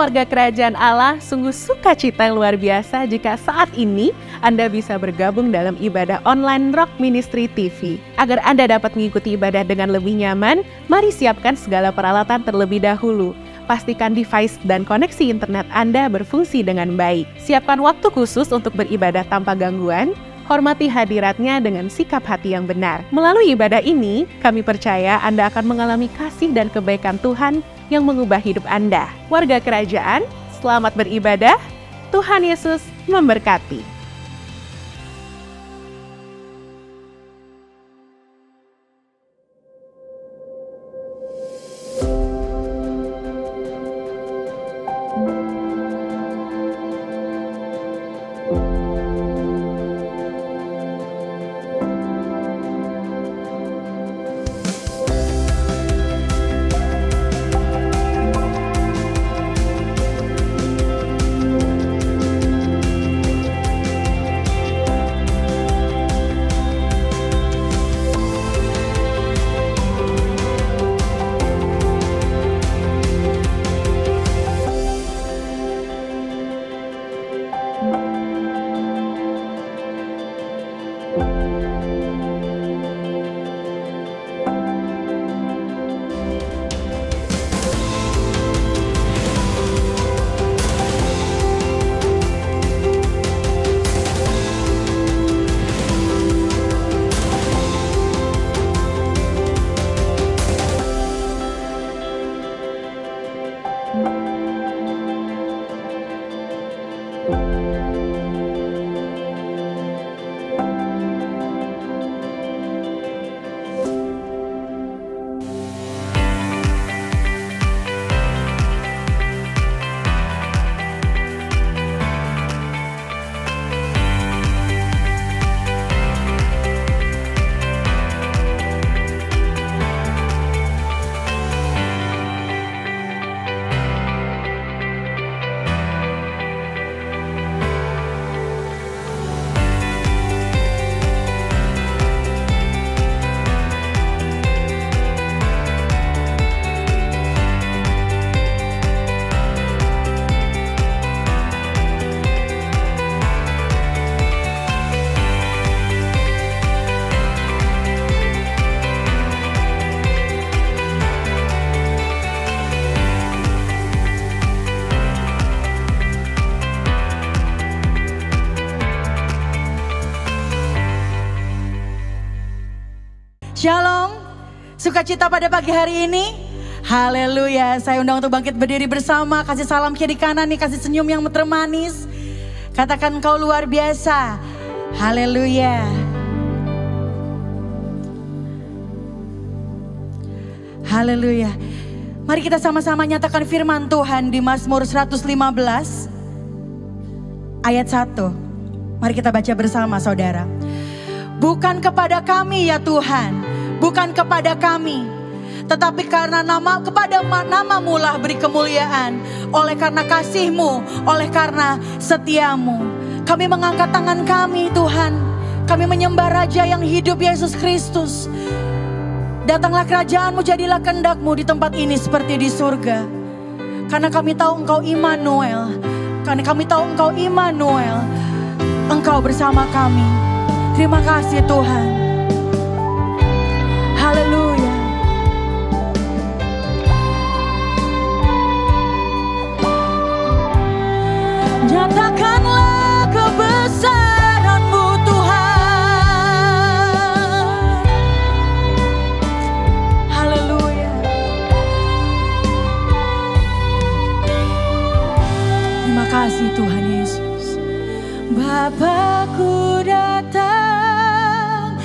warga kerajaan Allah, sungguh sukacita yang luar biasa jika saat ini Anda bisa bergabung dalam ibadah online Rock Ministry TV. Agar Anda dapat mengikuti ibadah dengan lebih nyaman, mari siapkan segala peralatan terlebih dahulu. Pastikan device dan koneksi internet Anda berfungsi dengan baik. Siapkan waktu khusus untuk beribadah tanpa gangguan. Hormati hadiratnya dengan sikap hati yang benar. Melalui ibadah ini, kami percaya Anda akan mengalami kasih dan kebaikan Tuhan yang mengubah hidup Anda. Warga kerajaan, selamat beribadah. Tuhan Yesus memberkati. Shalom, sukacita pada pagi hari ini. Haleluya, saya undang untuk bangkit berdiri bersama. Kasih salam kiri kanan nih, kasih senyum yang termanis. Katakan engkau luar biasa. Haleluya. Haleluya. Mari kita sama-sama nyatakan firman Tuhan di Mazmur 115 ayat 1. Mari kita baca bersama saudara. Bukan kepada kami ya Tuhan, bukan kepada kami, tetapi karena kepada namamu lah beri kemuliaan, oleh karena kasih-Mu, oleh karena setia-Mu. Kami mengangkat tangan kami Tuhan, kami menyembah Raja yang hidup Yesus Kristus. Datanglah kerajaan-Mu, jadilah kehendak-Mu di tempat ini seperti di surga. Karena kami tahu Engkau Immanuel, karena kami tahu Engkau Immanuel, Engkau bersama kami. Terima kasih Tuhan. Haleluya. Nyatakanlah kebesaran-Mu Tuhan. Haleluya. Terima kasih Tuhan Yesus. Bapakku datang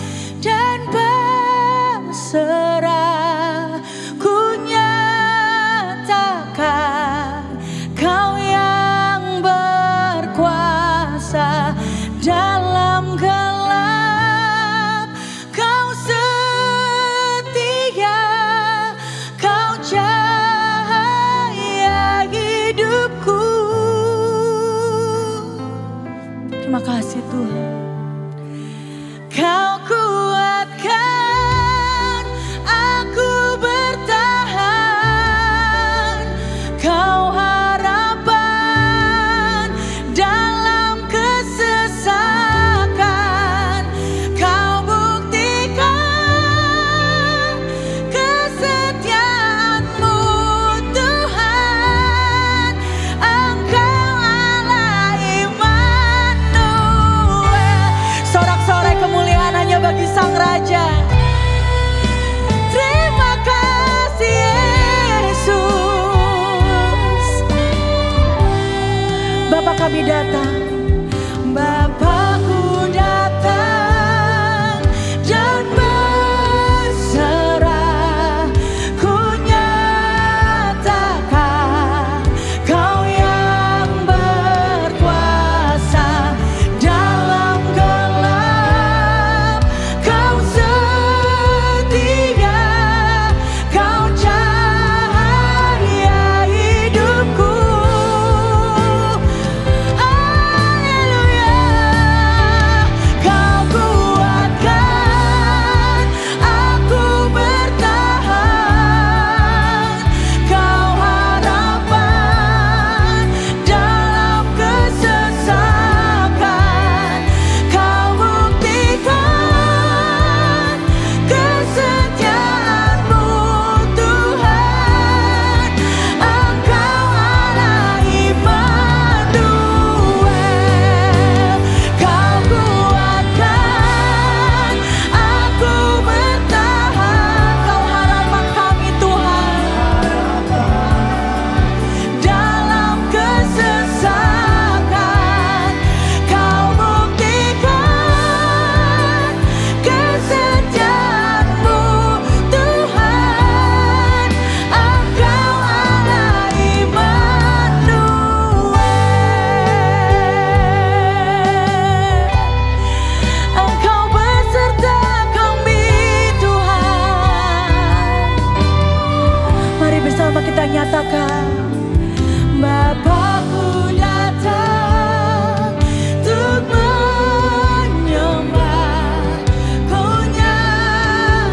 katakan, Bapakku datang untuk menyembah. Ku nyatakan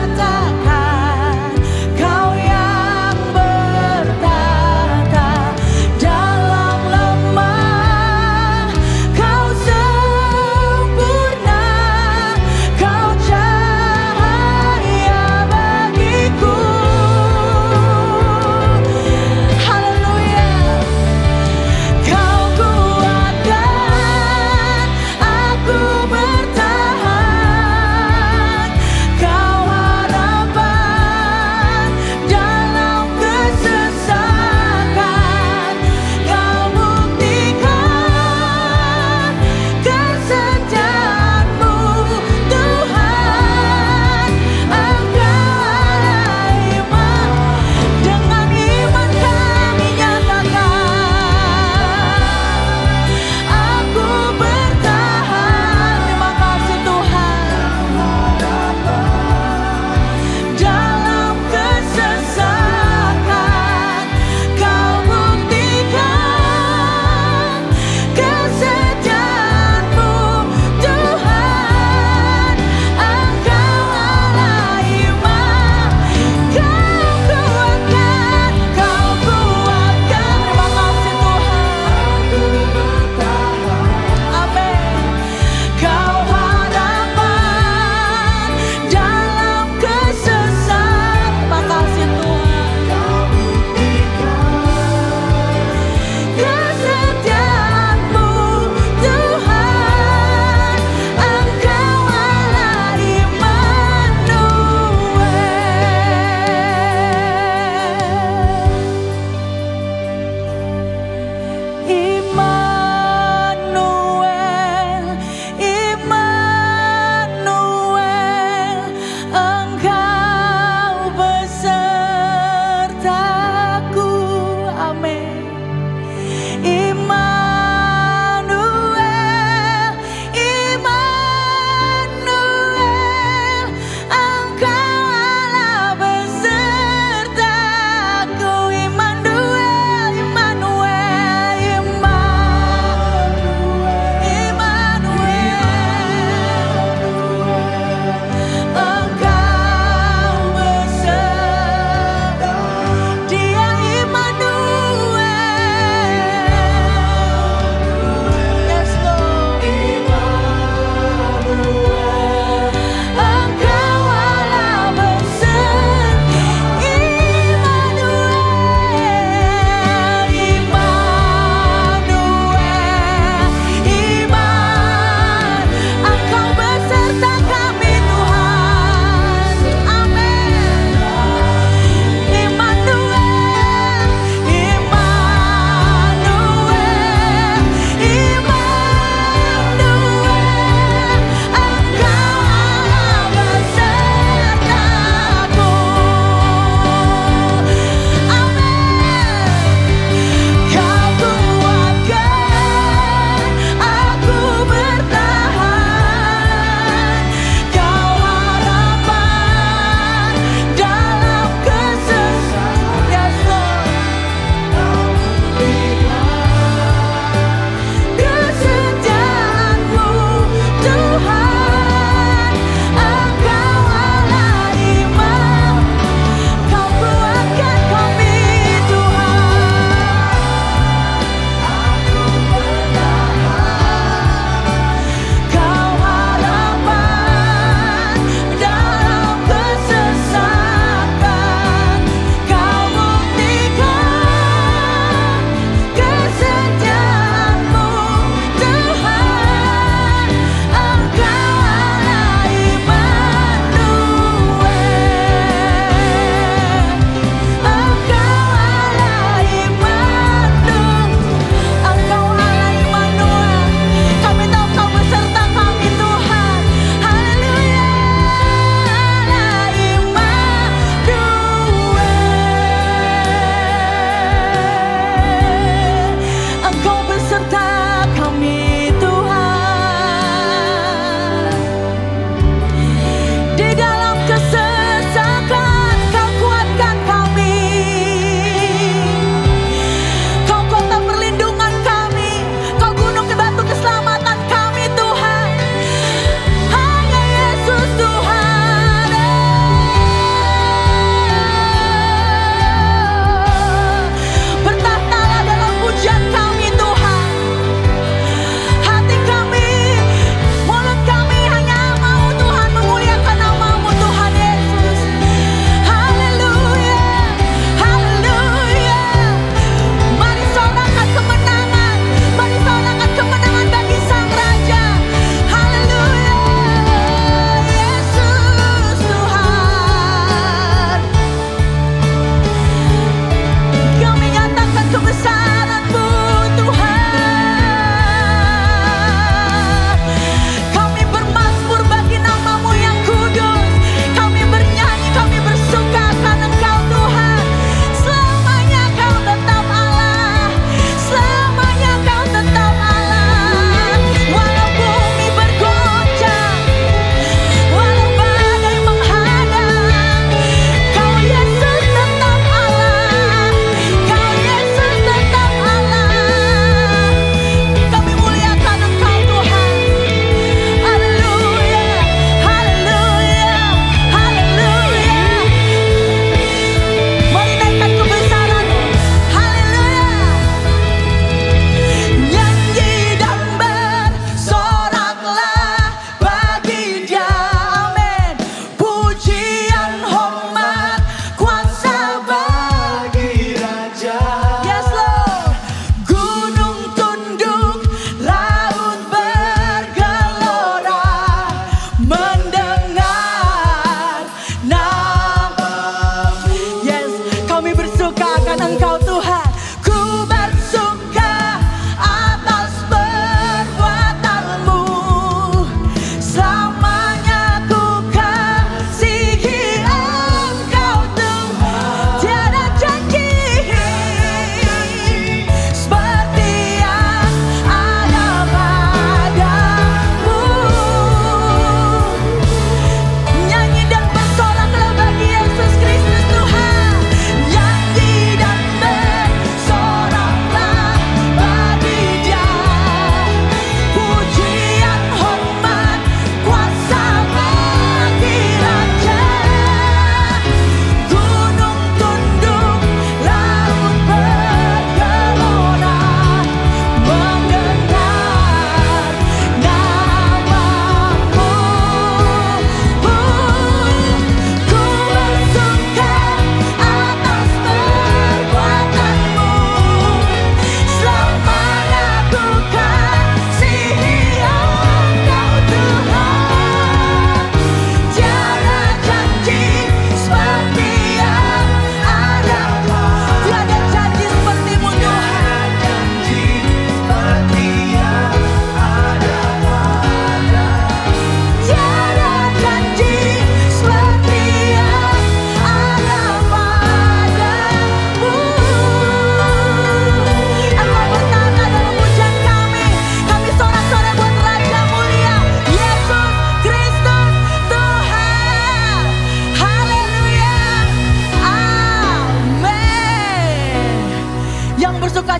Kau yang bertata dalam lemah. Kau sempurna, Kau cahaya bagiku. Haleluya.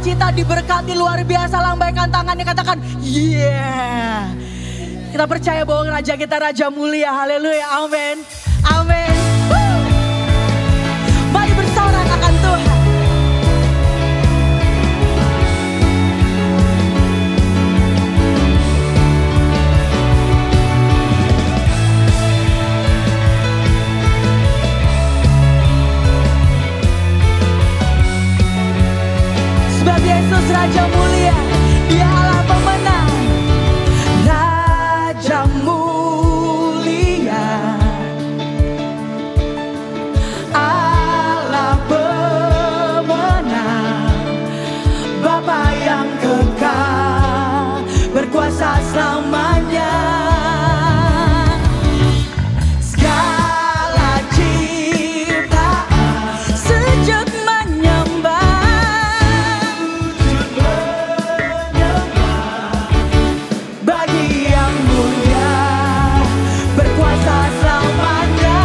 sukacita, diberkati luar biasa. Lambaikan tangannya, katakan yeah. Kita percaya bahwa Raja kita Raja mulia. Haleluya, amin. Amin. Mari bersorak akan Tuhan. Sebab Yesus Raja mulia, Dia Allah pemenang. Raja mulia, Allah pemenang, Bapa yang kekal, berkuasa selamanya. Segala ciptaan sujud bagi yang mulia, berkuasa selamanya.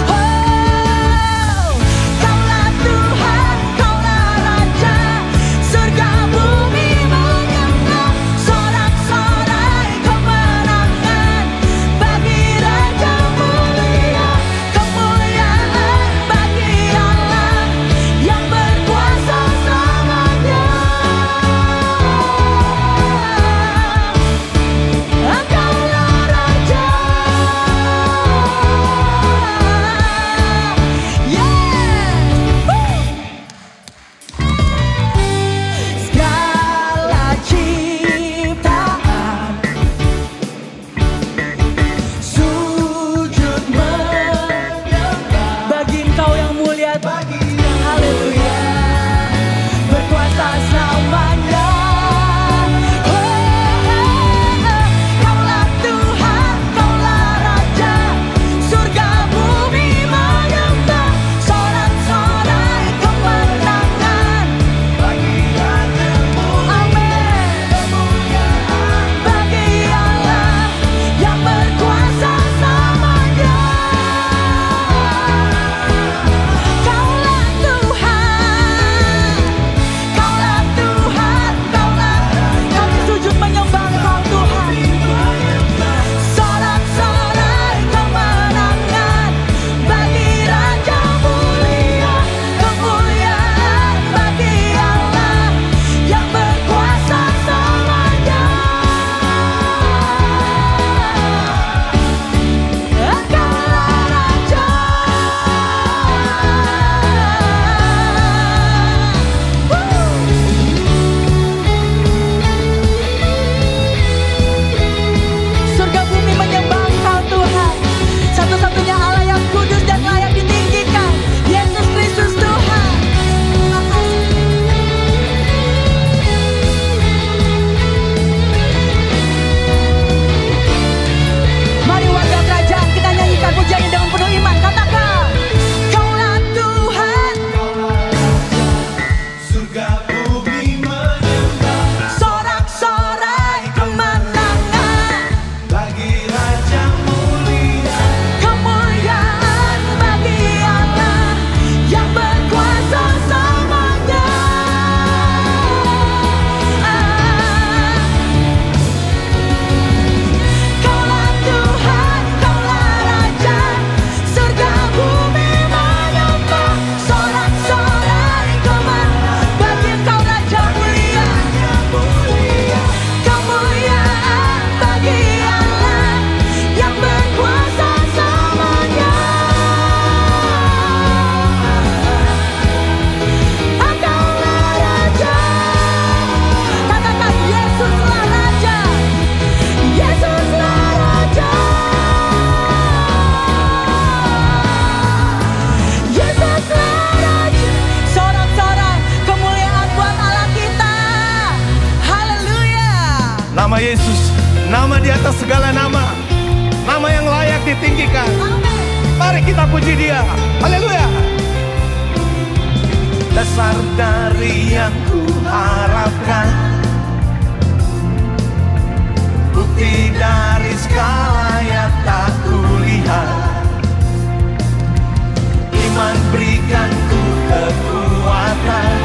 Oh, Kaulah Tuhan, Kaulah Raja, surga bumi menyembah, sorak-sorai kemenangan bagi Raja mulia, kemuliaan bagi Allah yang berkuasa selamanya. Engkaulah Raja, segala ciptaan sujud menyembah bagi Engkau yang mulia, haleluya, berkuasa selamanya. Kaulah Tuhan, Kaulah Raja, surga bumi menyembah, sorak-sorai kemenangan bagi Raja-Mu. Amin. Kemuliaan bagi Allah yang berkuasa selamanya. Kaulah Tuhan, Kaulah Tuhan, Kaulah, kami sujud menyembah Engkau Tuhan. Sorak-sorai kemenangan bagi Raja mulia, kemuliaan bagi Allah yang berkuasa selamanya. Engkaulah Raja. Surga bumi menyembah Engkau Tuhan, satu-satunya Allah yang kudus dan layak ditinggikan, Yesus Kristus Tuhan. Mari warga kerajaan kita nyanyikan pujian dengan penuh iman. Katakan, Kaulah Tuhan, Surga bumi menyembah sorak-sorai kemenangan, bagi Raja mulia, kemuliaan bagi Allah yang berkuasa selamanya. Kaulah Tuhan, Kaulah Raja, surga bumi menyembah, sorak-sorai kemenangan bagi Engkau Raja mulia, kemuliaan bagi Allah yang berkuasa selamanya. Engkaulah Raja. Katakan Yesuslah Raja, Yesuslah Raja, Yesuslah Raja. Sorak-sorai kemuliaan buat Allah kita. Haleluya. nama Yesus, nama di atas segala nama, nama yang layak ditinggikan. Mari kita puji Dia. Haleluya. Dasar dari yang ku harapkan, bukti dari skala yang tak kulihat, iman berikan ku kekuatan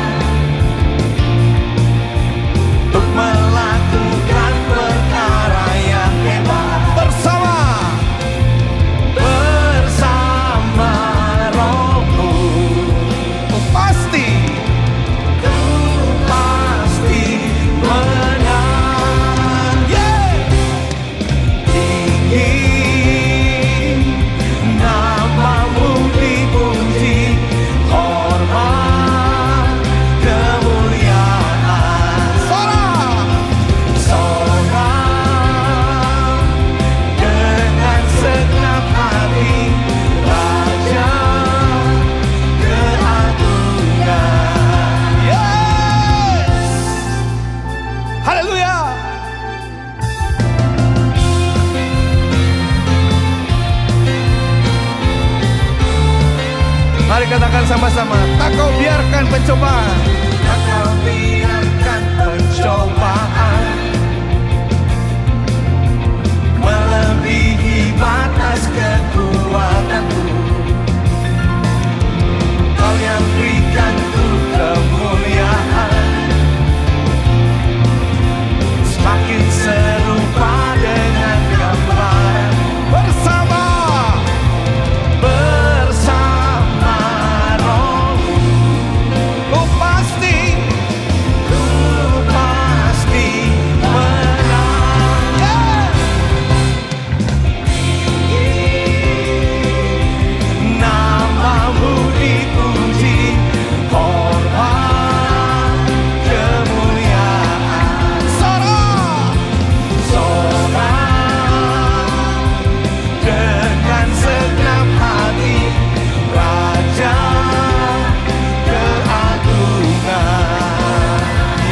Mari katakan sama-sama, tak kau biarkan pencobaan. Tak kau biarkan pencobaan melebihi batas kekuatanku. Kau yang berikan ku kemuliaan, semakin serupa dengan gambaran. Bersama Roh-Mu, ku pasti menang. Namamu dipuji, hormat kemuliaan. Sorak dengan segenap hati, Raja keagungan.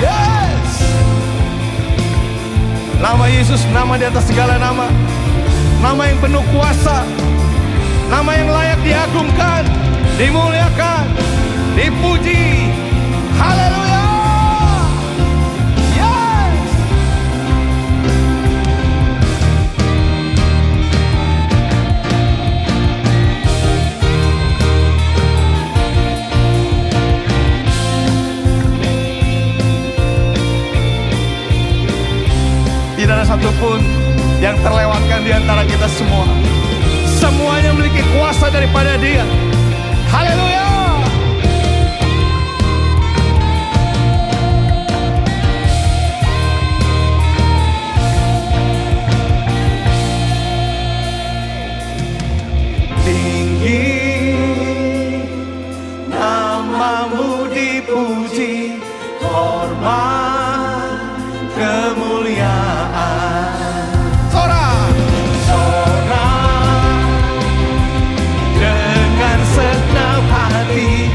Yes. Nama Yesus, nama di atas segala nama. Nama yang penuh kuasa, nama yang layak diagungkan, dimuliakan, dipuji. Haleluya. Yes. Tidak ada satupun yang terlewatkan di antara kita semua. Semuanya memiliki kuasa daripada Dia. Haleluya. Tinggi namamu dipuji, hormat kemuliaan. Dengan segenap hati,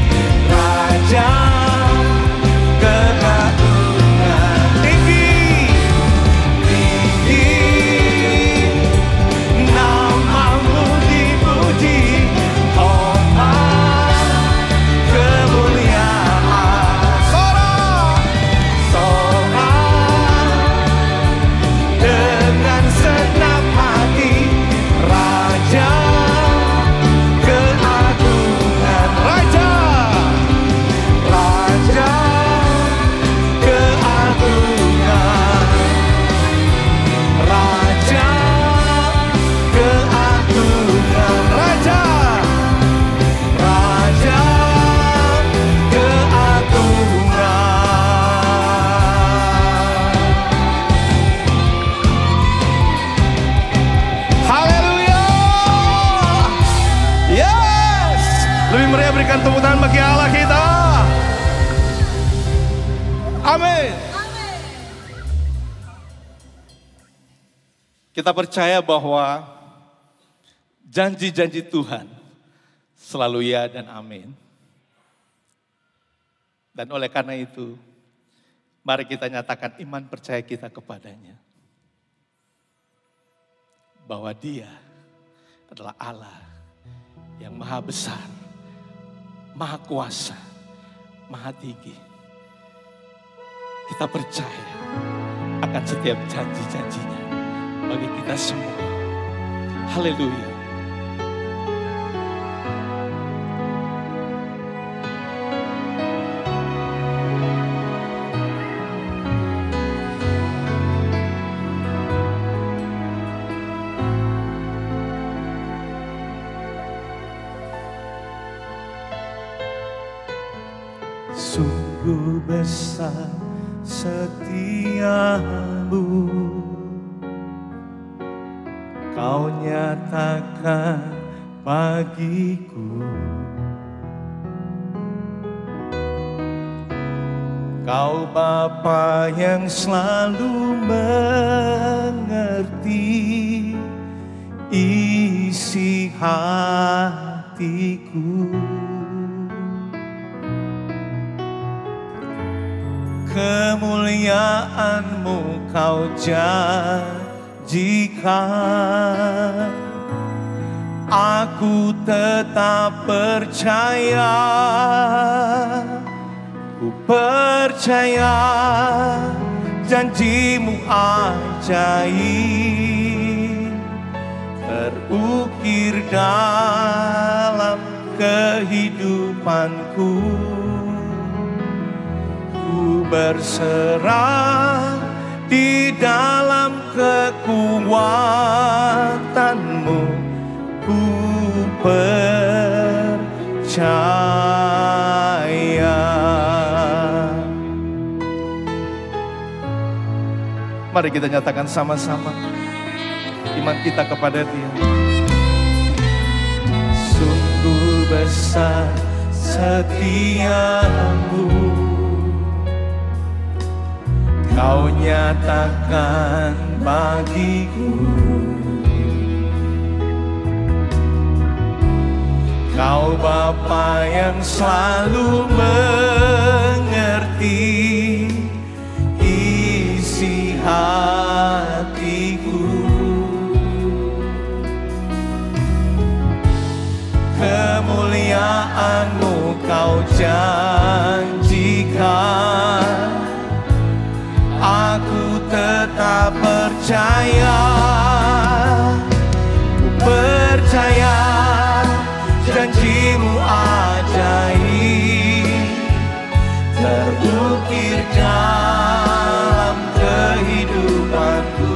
Raja keagungan. Tinggi, tinggi, namamu dipuji, hormat kemuliaan. Sorak, dengan segenap hati, Raja keagungan. Raja keagungan. Raja keagungan. Raja keagungan. Haleluya. Yes. Lebih meriah berikan tepuk tangan bagi Allah kita. Amin. Kita percaya bahwa janji-janji Tuhan selalu ya dan amin. Dan oleh karena itu, mari kita nyatakan iman percaya kita kepadanya. Bahwa Dia adalah Allah yang maha besar, maha kuasa, maha tinggi. Kita percaya akan setiap janji-janjinya bagi kita semua. Haleluya. Sungguh besar setiamu, Kau nyatakan bagiku. Kau Bapa yang selalu mengerti isi hatiku. Kemuliaan-Mu Kau janjikan, Aku tetap percaya, ku percaya janjimu ajaib terukir dalam kehidupanku. Ku berserah di dalam kekuatanmu, ku percaya. Mari kita nyatakan sama-sama iman kita kepada Dia. Sungguh besar setiamu, Kau nyatakan bagiku. Kau Bapa yang selalu mengerti isi hatiku. Kemuliaan-Mu Kau janjikan, aku tetap percaya, ku percaya janjimu ajaib terukir dalam kehidupanku.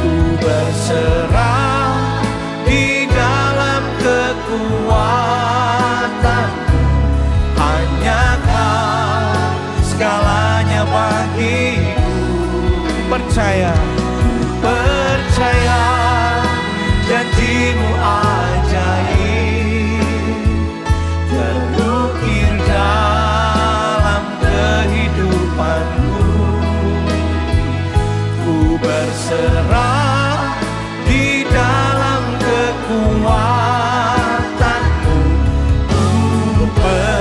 Ku berserah di dalam kekuatanmu, hanya Kau segalanya bagiku. Percaya, percaya janjimu ajaib terukir dalam kehidupanku. Ku berserah di dalam kekuatanmu, ku percaya.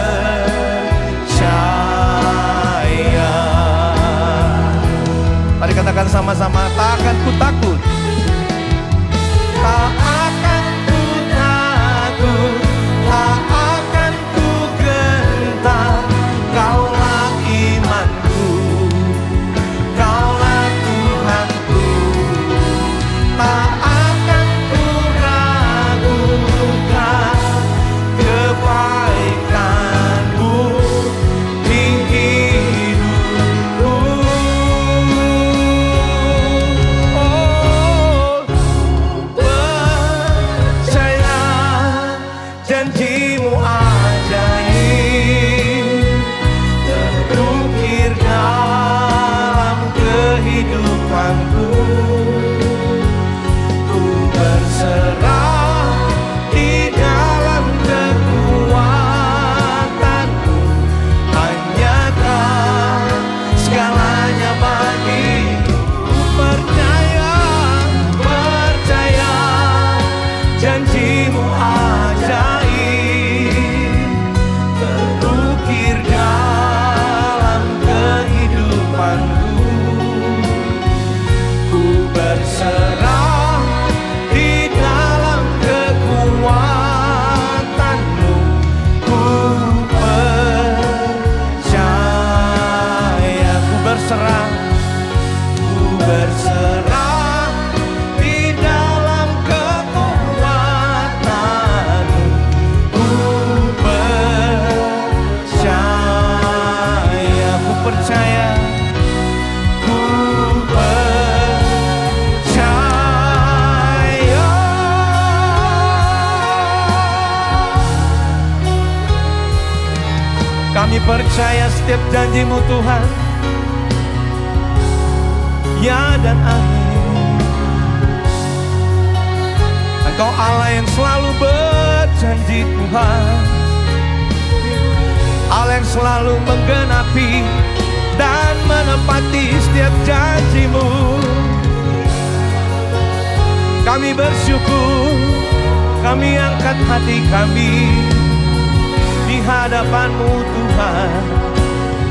Mari katakan sama-sama, tak akan ku takut. Tak akan ku takut, tak akan ku gentar. Kaulah imanku, Kaulah Tuhanku. Tak akan ku ragukan kebaikan-Mu di hidupku. Janjimu ajaib terukir dalam kehidupanku. Ku berserah di dalam kekuatanmu, hanya Kau segalanya bagiku. Ku percaya, percaya janjimu ajaib terukir dalam kehidupanku. Ku berserah di dalam kekuatanmu, ku percaya. Ku berserah, ku berserah di dalam kekuatanmu, ku percaya. Ku percaya, ku percaya. Kami percaya setiap janji-Mu Tuhan, ya dan amin. Engkau Allah yang selalu berjanji Tuhan, Allah yang selalu menggenapi dan menepati setiap janji-Mu. Kami bersyukur, kami angkat hati kami di hadapan-Mu Tuhan.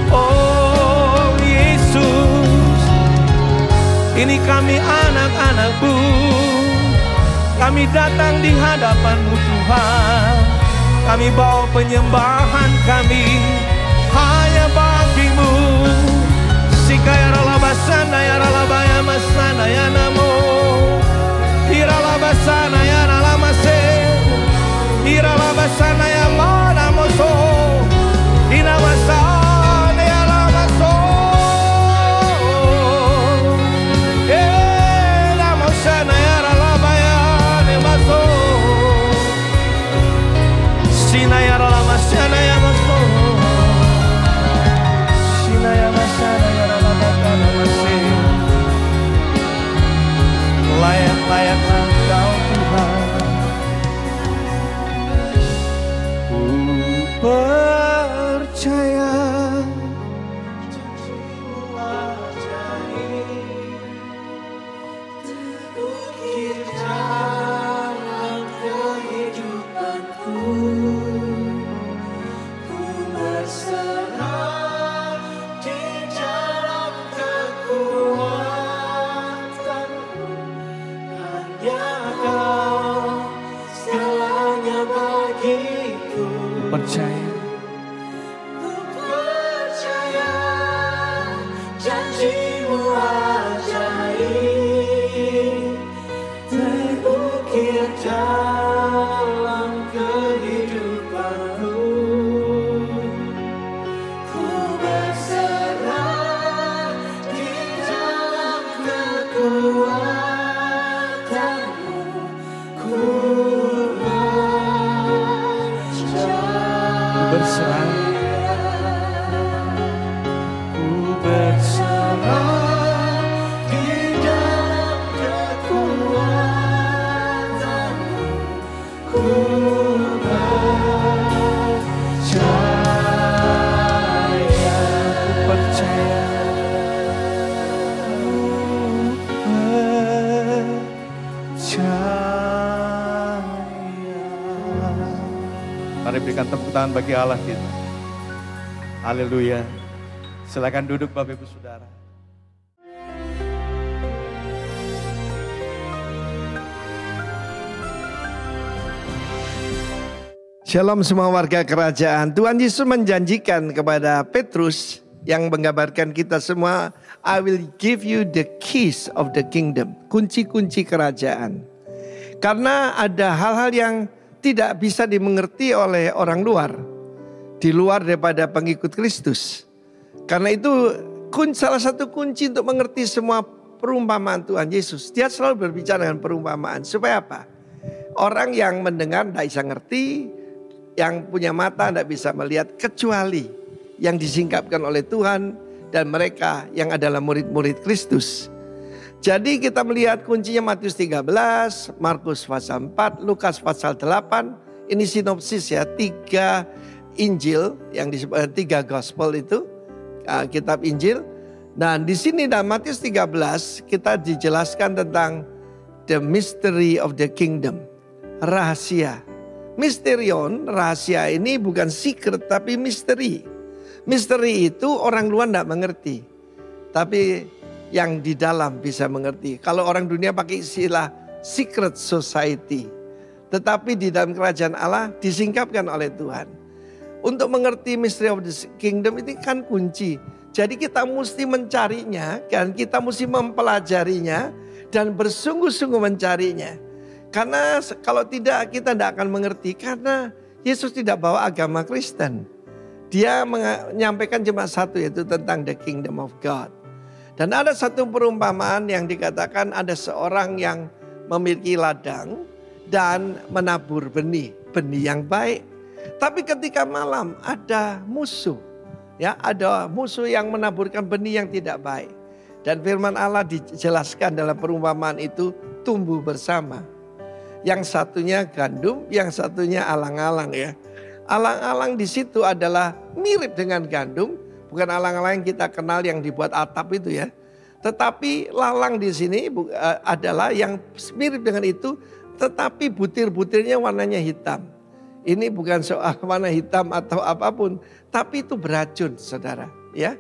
Oh Yesus, ini kami anak-anak-Mu Kami datang di hadapan-Mu Tuhan. Kami bawa penyembahan kami hanya bagi-Mu. Sikaya ralabasana ya ralabaya masana ya namo. Iralabasana ya nalamase. Iralabasana ya manamoso. Inamasana ya lamaso. Lamasana ya ralabaya nemaso. Sina ya ralamasana ya maso. Sina ya masana ya ralabaka namase. Layak-layaklah Kau Tuhan. Ku percaya janji-Mu ajaib, terukir dalam kehidupanku. Ku berserah di dalam kekuatan-Mu. Hanya Kau segalanya bagiku. Percaya, ku percaya janji-Mu ajaib, terukir dalam kehidupanku. Ku berserah di dalam kekuatan-Mu. Ku berserah, ku berserah di dalam kekuatan-Mu. Ku percaya, Mari berikan tepuk tangan bagi Allah kita. Haleluya. Silakan duduk Bapak Ibu Saudara. Shalom semua warga kerajaan. Tuhan Yesus menjanjikan kepada Petrus yang menggambarkan kita semua, I will give you the keys of the kingdom. Kunci-kunci kerajaan. Karena ada hal-hal yang tidak bisa dimengerti oleh orang luar, di luar daripada pengikut Kristus. Karena itu salah satu kunci untuk mengerti semua perumpamaan Tuhan Yesus. Dia selalu berbicara dengan perumpamaan. Supaya apa? Orang yang mendengar tidak bisa ngerti, yang punya mata tidak bisa melihat, kecuali yang disingkapkan oleh Tuhan dan mereka yang adalah murid-murid Kristus. Jadi kita melihat kuncinya Matius 13, Markus pasal 4, Lukas pasal 8. Ini sinopsis ya, 3 Injil yang disebut 3 Gospel itu, kitab Injil. Dan di sini dalam Matius 13 kita dijelaskan tentang the mystery of the kingdom, rahasia. Mysterion, rahasia ini bukan secret tapi misteri. Misteri itu orang luar tidak mengerti, tapi yang di dalam bisa mengerti. Kalau orang dunia pakai istilah secret society. Tetapi di dalam kerajaan Allah disingkapkan oleh Tuhan. Untuk mengerti mystery of the kingdom ini kan kunci. Jadi kita mesti mencarinya, kan? Kita mesti mempelajarinya dan bersungguh-sungguh mencarinya. Karena kalau tidak kita tidak akan mengerti. Karena Yesus tidak bawa agama Kristen. Dia menyampaikan cuma satu, yaitu tentang the kingdom of God. Dan ada satu perumpamaan yang dikatakan ada seorang yang memiliki ladang dan menabur benih yang baik. Tapi ketika malam ada musuh, ya ada musuh yang menaburkan benih yang tidak baik. Dan firman Allah dijelaskan dalam perumpamaan itu tumbuh bersama. Yang satunya gandum, yang satunya alang-alang ya. Alang-alang di situ adalah mirip dengan gandum. Bukan alang-alang yang kita kenal yang dibuat atap itu ya. Tetapi lalang di sini adalah yang mirip dengan itu. Tetapi butir-butirnya warnanya hitam. Ini bukan soal warna hitam atau apapun. Tapi itu beracun saudara ya.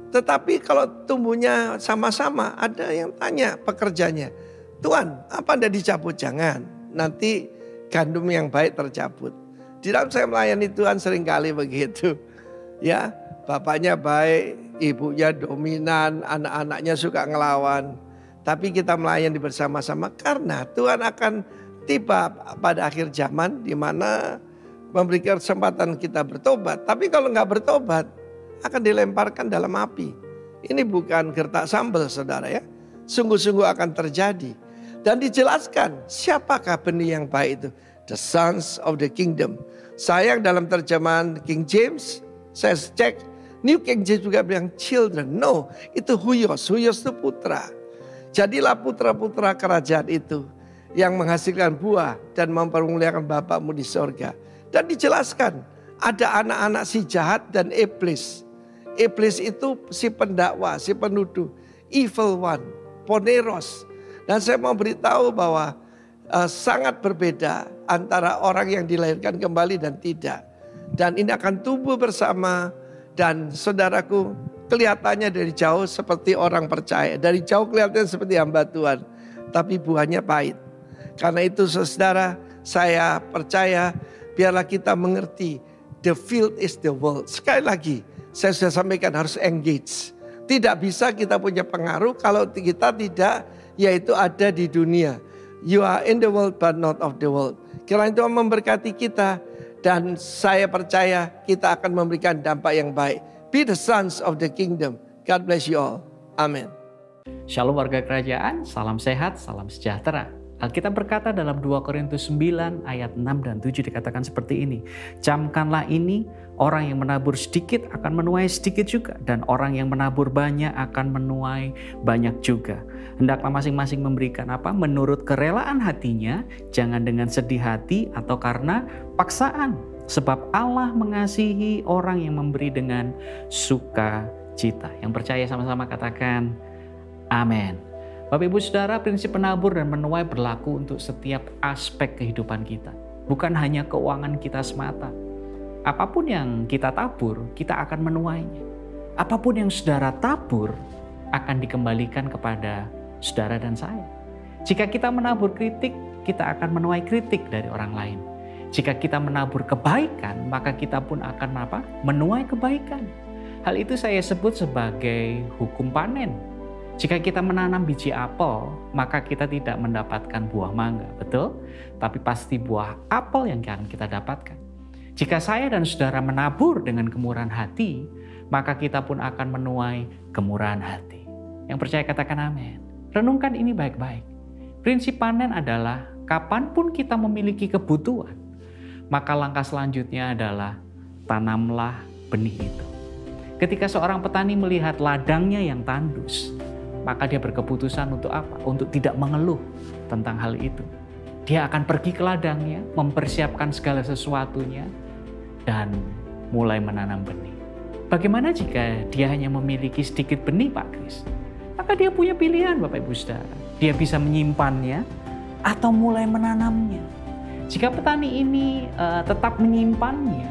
Tetapi kalau tumbuhnya sama-sama, ada yang tanya pekerjanya, Tuhan apa Anda dicabut? Jangan. nanti gandum yang baik tercabut. Di dalam saya melayani Tuhan seringkali begitu. Ya, bapaknya baik, ibunya dominan, anak-anaknya suka ngelawan. Tapi kita melayani bersama-sama karena Tuhan akan tiba pada akhir zaman di mana memberikan kesempatan kita bertobat. Tapi kalau nggak bertobat akan dilemparkan dalam api. Ini bukan gertak sambal saudara ya. Sungguh-sungguh akan terjadi. Dan dijelaskan siapakah benih yang baik itu. The sons of the kingdom. Sayang dalam terjemahan King James, saya cek New King James juga bilang children. No, itu huyos. Huyos itu putra. Jadilah putra-putra kerajaan itu yang menghasilkan buah dan mempermuliakan Bapakmu di sorga. Dan dijelaskan ada anak-anak si jahat dan iblis. Iblis itu si pendakwa, si penuduh. Evil one, poneros. Dan saya mau beritahu bahwa sangat berbeda antara orang yang dilahirkan kembali dan tidak. Dan ini akan tumbuh bersama. Dan saudaraku, kelihatannya dari jauh seperti orang percaya. Dari jauh kelihatannya seperti hamba Tuhan. Tapi buahnya pahit. Karena itu saudara, saya percaya biarlah kita mengerti. The field is the world. Sekali lagi, saya sudah sampaikan harus engage. Tidak bisa kita punya pengaruh kalau kita tidak, yaitu ada di dunia. You are in the world but not of the world. Kiranya Tuhan memberkati kita. Dan saya percaya kita akan memberikan dampak yang baik. Be the sons of the kingdom. God bless you all. Amin. Shalom warga kerajaan, salam sehat, salam sejahtera. Alkitab berkata dalam 2 Korintus 9 ayat 6 dan 7 dikatakan seperti ini. Camkanlah ini, orang yang menabur sedikit akan menuai sedikit juga. Dan orang yang menabur banyak akan menuai banyak juga. Hendaklah masing-masing memberikan apa? Menurut kerelaan hatinya, jangan dengan sedih hati atau karena paksaan. Sebab Allah mengasihi orang yang memberi dengan sukacita. Yang percaya sama-sama katakan amin. Bapak Ibu Saudara, prinsip penabur dan menuai berlaku untuk setiap aspek kehidupan kita. Bukan hanya keuangan kita semata. Apapun yang kita tabur, kita akan menuainya. Apapun yang saudara tabur, akan dikembalikan kepada saudara dan saya. Jika kita menabur kritik, kita akan menuai kritik dari orang lain. Jika kita menabur kebaikan, maka kita pun akan menuai kebaikan. Hal itu saya sebut sebagai hukum panen. Jika kita menanam biji apel, maka kita tidak mendapatkan buah mangga, betul? Tapi pasti buah apel yang akan kita dapatkan. Jika saya dan saudara menabur dengan kemurahan hati, maka kita pun akan menuai kemurahan hati. Yang percaya katakan amin. Renungkan ini baik-baik. Prinsip panen adalah kapanpun kita memiliki kebutuhan, maka langkah selanjutnya adalah tanamlah benih itu. Ketika seorang petani melihat ladangnya yang tandus, maka dia berkeputusan untuk apa? Untuk tidak mengeluh tentang hal itu. Dia akan pergi ke ladangnya, mempersiapkan segala sesuatunya, dan mulai menanam benih. Bagaimana jika dia hanya memiliki sedikit benih, Pak Kris? Maka dia punya pilihan, Bapak Ibu Saudara. Dia bisa menyimpannya atau mulai menanamnya. Jika petani ini tetap menyimpannya,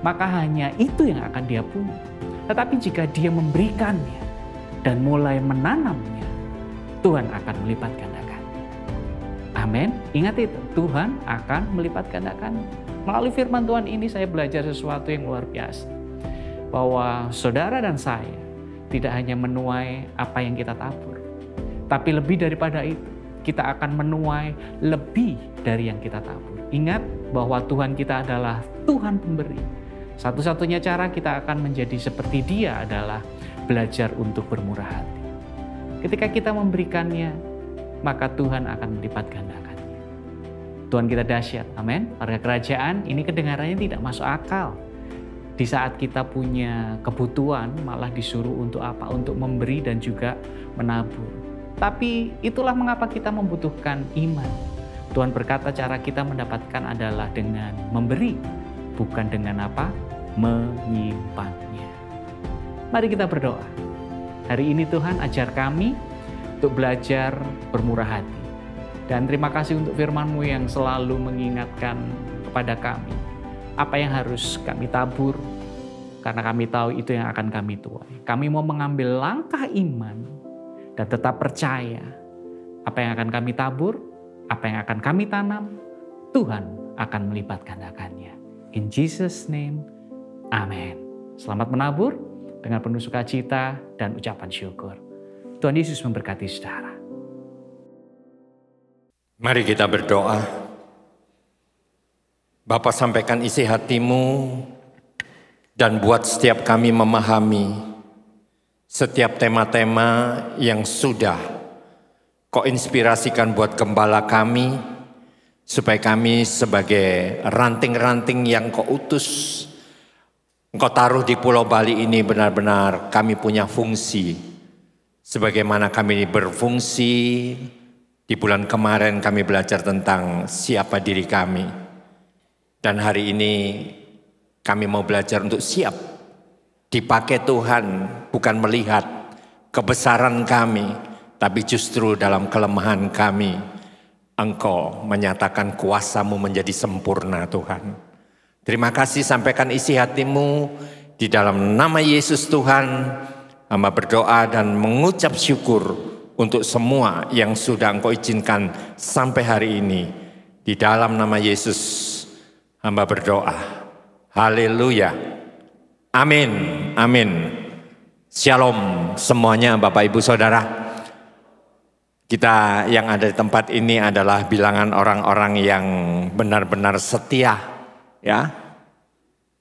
maka hanya itu yang akan dia punya. Tetapi jika dia memberikannya dan mulai menanamnya, Tuhan akan melipat gandakannya. Amin. Ingat itu, Tuhan akan melipat gandakannya. Melalui firman Tuhan ini saya belajar sesuatu yang luar biasa. Bahwa saudara dan saya tidak hanya menuai apa yang kita tabur. Tapi lebih daripada itu, kita akan menuai lebih dari yang kita tabur. Ingat bahwa Tuhan kita adalah Tuhan pemberi. Satu-satunya cara kita akan menjadi seperti Dia adalah belajar untuk bermurah hati. Ketika kita memberikannya, maka Tuhan akan melipat gandakannya. Tuhan kita dahsyat, amin. Warga kerajaan, ini kedengarannya tidak masuk akal. Di saat kita punya kebutuhan, malah disuruh untuk apa? Untuk memberi dan juga menabur. Tapi itulah mengapa kita membutuhkan iman. Tuhan berkata cara kita mendapatkan adalah dengan memberi, bukan dengan apa? Menyimpannya. Mari kita berdoa. Hari ini Tuhan ajar kami untuk belajar bermurah hati. Dan terima kasih untuk firman-Mu yang selalu mengingatkan kepada kami apa yang harus kami tabur, karena kami tahu itu yang akan kami tuai. Kami mau mengambil langkah iman dan tetap percaya apa yang akan kami tabur Apa yang akan kami tanam, Tuhan akan melipat gandakannya. In Jesus' name, amin. Selamat menabur dengan penuh sukacita dan ucapan syukur. Tuhan Yesus memberkati saudara. Mari kita berdoa. Bapa, sampaikan isi hatimu dan buat setiap kami memahami setiap tema-tema yang sudah Kau inspirasikan buat gembala kami, supaya kami sebagai ranting-ranting yang Kau utus, Engkau taruh di Pulau Bali ini benar-benar kami punya fungsi. Sebagaimana kami berfungsi, di bulan kemarin kami belajar tentang siapa diri kami. Dan hari ini kami mau belajar untuk siap dipakai Tuhan, bukan melihat kebesaran kami, tapi justru dalam kelemahan kami, Engkau menyatakan kuasa-Mu menjadi sempurna Tuhan. Terima kasih, sampaikan isi hatimu di dalam nama Yesus Tuhan. Hamba berdoa dan mengucap syukur untuk semua yang sudah Engkau izinkan sampai hari ini. Di dalam nama Yesus hamba berdoa. Haleluya. Amin. Amin. Shalom semuanya Bapak Ibu Saudara. Kita yang ada di tempat ini adalah bilangan orang-orang yang benar-benar setia, ya.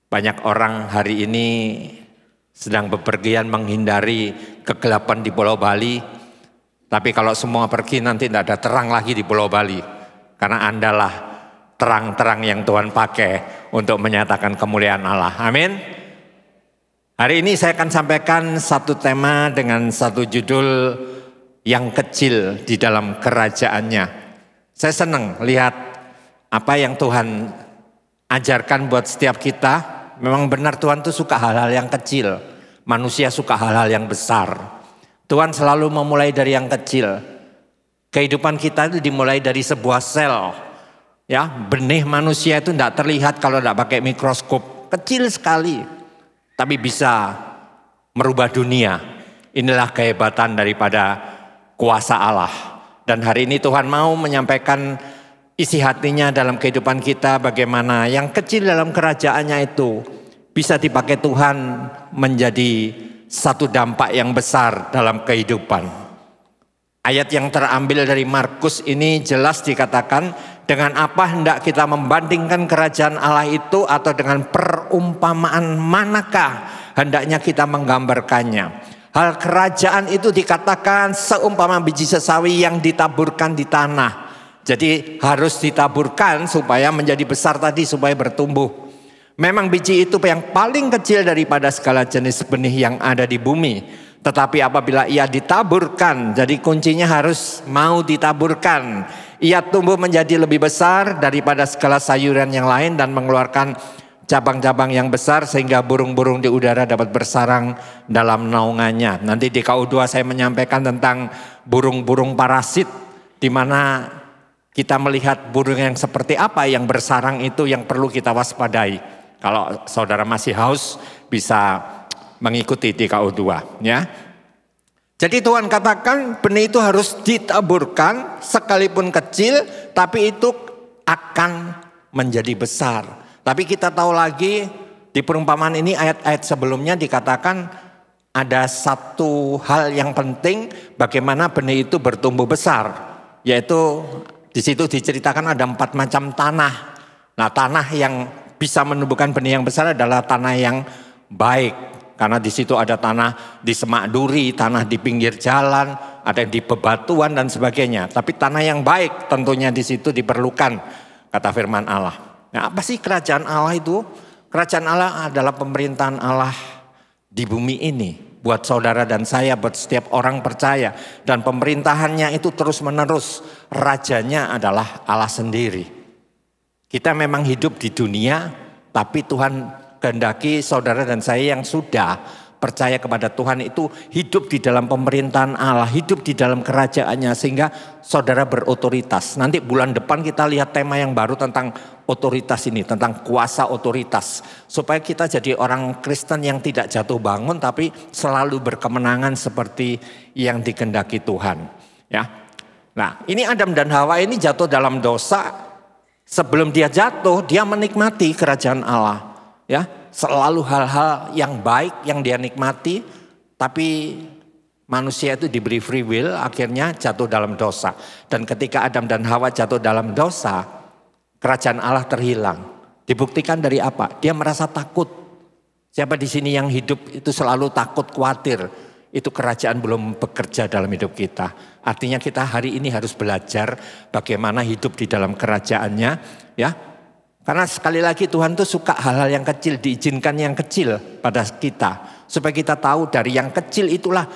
Banyak orang hari ini sedang bepergian menghindari kegelapan di Pulau Bali. Tapi kalau semua pergi nanti tidak ada terang lagi di Pulau Bali. Karena Andalah terang-terang yang Tuhan pakai untuk menyatakan kemuliaan Allah. Amin. Hari ini saya akan sampaikan satu tema dengan satu judul, yang kecil di dalam kerajaannya. Saya senang lihat apa yang Tuhan ajarkan buat setiap kita. Memang benar Tuhan tuh suka hal-hal yang kecil. Manusia suka hal-hal yang besar. Tuhan selalu memulai dari yang kecil. Kehidupan kita itu dimulai dari sebuah sel. Ya, benih manusia itu tidak terlihat kalau tidak pakai mikroskop. Kecil sekali, tapi bisa merubah dunia. Inilah kehebatan daripada kuasa Allah. Dan hari ini Tuhan mau menyampaikan isi hatinya dalam kehidupan kita, bagaimana yang kecil dalam kerajaannya itu bisa dipakai Tuhan menjadi satu dampak yang besar dalam kehidupan. Ayat yang terambil dari Markus ini jelas dikatakan, dengan apa hendak kita membandingkan kerajaan Allah itu, atau dengan perumpamaan manakah hendaknya kita menggambarkannya. Hal kerajaan itu dikatakan seumpama biji sesawi yang ditaburkan di tanah. Jadi harus ditaburkan supaya menjadi besar tadi, supaya bertumbuh. Memang biji itu yang paling kecil daripada segala jenis benih yang ada di bumi. Tetapi apabila ia ditaburkan, jadi kuncinya harus mau ditaburkan. Ia tumbuh menjadi lebih besar daripada segala sayuran yang lain dan mengeluarkan cabang-cabang yang besar sehingga burung-burung di udara dapat bersarang dalam naungannya. Nanti di KU2 saya menyampaikan tentang burung-burung parasit, di mana kita melihat burung yang seperti apa yang bersarang itu yang perlu kita waspadai. Kalau saudara masih haus bisa mengikuti di KU2 ya. Jadi Tuhan katakan benih itu harus ditaburkan sekalipun kecil, tapi itu akan menjadi besar. Tapi kita tahu lagi di perumpamaan ini, ayat-ayat sebelumnya dikatakan ada satu hal yang penting, bagaimana benih itu bertumbuh besar. Yaitu di situ diceritakan ada 4 macam tanah. Nah, tanah yang bisa menumbuhkan benih yang besar adalah tanah yang baik. Karena di situ ada tanah di semak duri, tanah di pinggir jalan, ada di bebatuan dan sebagainya. Tapi tanah yang baik tentunya di situ diperlukan, kata firman Allah. Nah, apa sih kerajaan Allah itu? Kerajaan Allah adalah pemerintahan Allah di bumi ini. Buat saudara dan saya, buat setiap orang percaya. Dan pemerintahannya itu terus menerus. Rajanya adalah Allah sendiri. Kita memang hidup di dunia, tapi Tuhan kehendaki saudara dan saya yang sudah percaya kepada Tuhan itu hidup di dalam pemerintahan Allah, hidup di dalam kerajaannya, sehingga saudara berotoritas. Nanti bulan depan kita lihat tema yang baru tentang otoritas ini, tentang kuasa otoritas. Supaya kita jadi orang Kristen yang tidak jatuh bangun, tapi selalu berkemenangan seperti yang dikehendaki Tuhan. Ya. Nah, ini Adam dan Hawa ini jatuh dalam dosa. Sebelum dia jatuh, dia menikmati kerajaan Allah. Ya, selalu hal-hal yang baik yang dia nikmati, tapi manusia itu diberi free will, akhirnya jatuh dalam dosa. Dan ketika Adam dan Hawa jatuh dalam dosa, kerajaan Allah terhilang. Dibuktikan dari apa? Dia merasa takut. Siapa di sini yang hidup itu selalu takut, khawatir? Itu kerajaan belum bekerja dalam hidup kita. Artinya kita hari ini harus belajar bagaimana hidup di dalam kerajaannya, ya. Karena sekali lagi Tuhan tuh suka hal-hal yang kecil, diizinkan yang kecil pada kita. Supaya kita tahu dari yang kecil itulah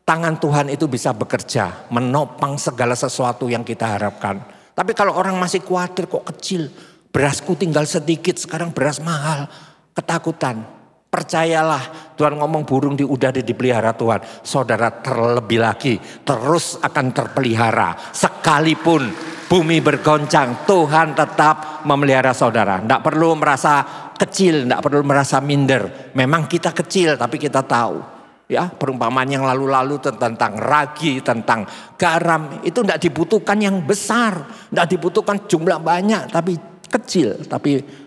tangan Tuhan itu bisa bekerja, menopang segala sesuatu yang kita harapkan. Tapi kalau orang masih khawatir, kok kecil, berasku tinggal sedikit, sekarang beras mahal, ketakutan. Percayalah, Tuhan ngomong burung di udara dipelihara Tuhan. Saudara terlebih lagi terus akan terpelihara. Sekalipun bumi bergoncang, Tuhan tetap memelihara saudara. Tidak perlu merasa kecil, tidak perlu merasa minder. Memang kita kecil tapi kita tahu. Ya, perumpamaan yang lalu-lalu tentang ragi, tentang garam. Itu tidak dibutuhkan yang besar. Tidak dibutuhkan jumlah banyak tapi kecil. Tapi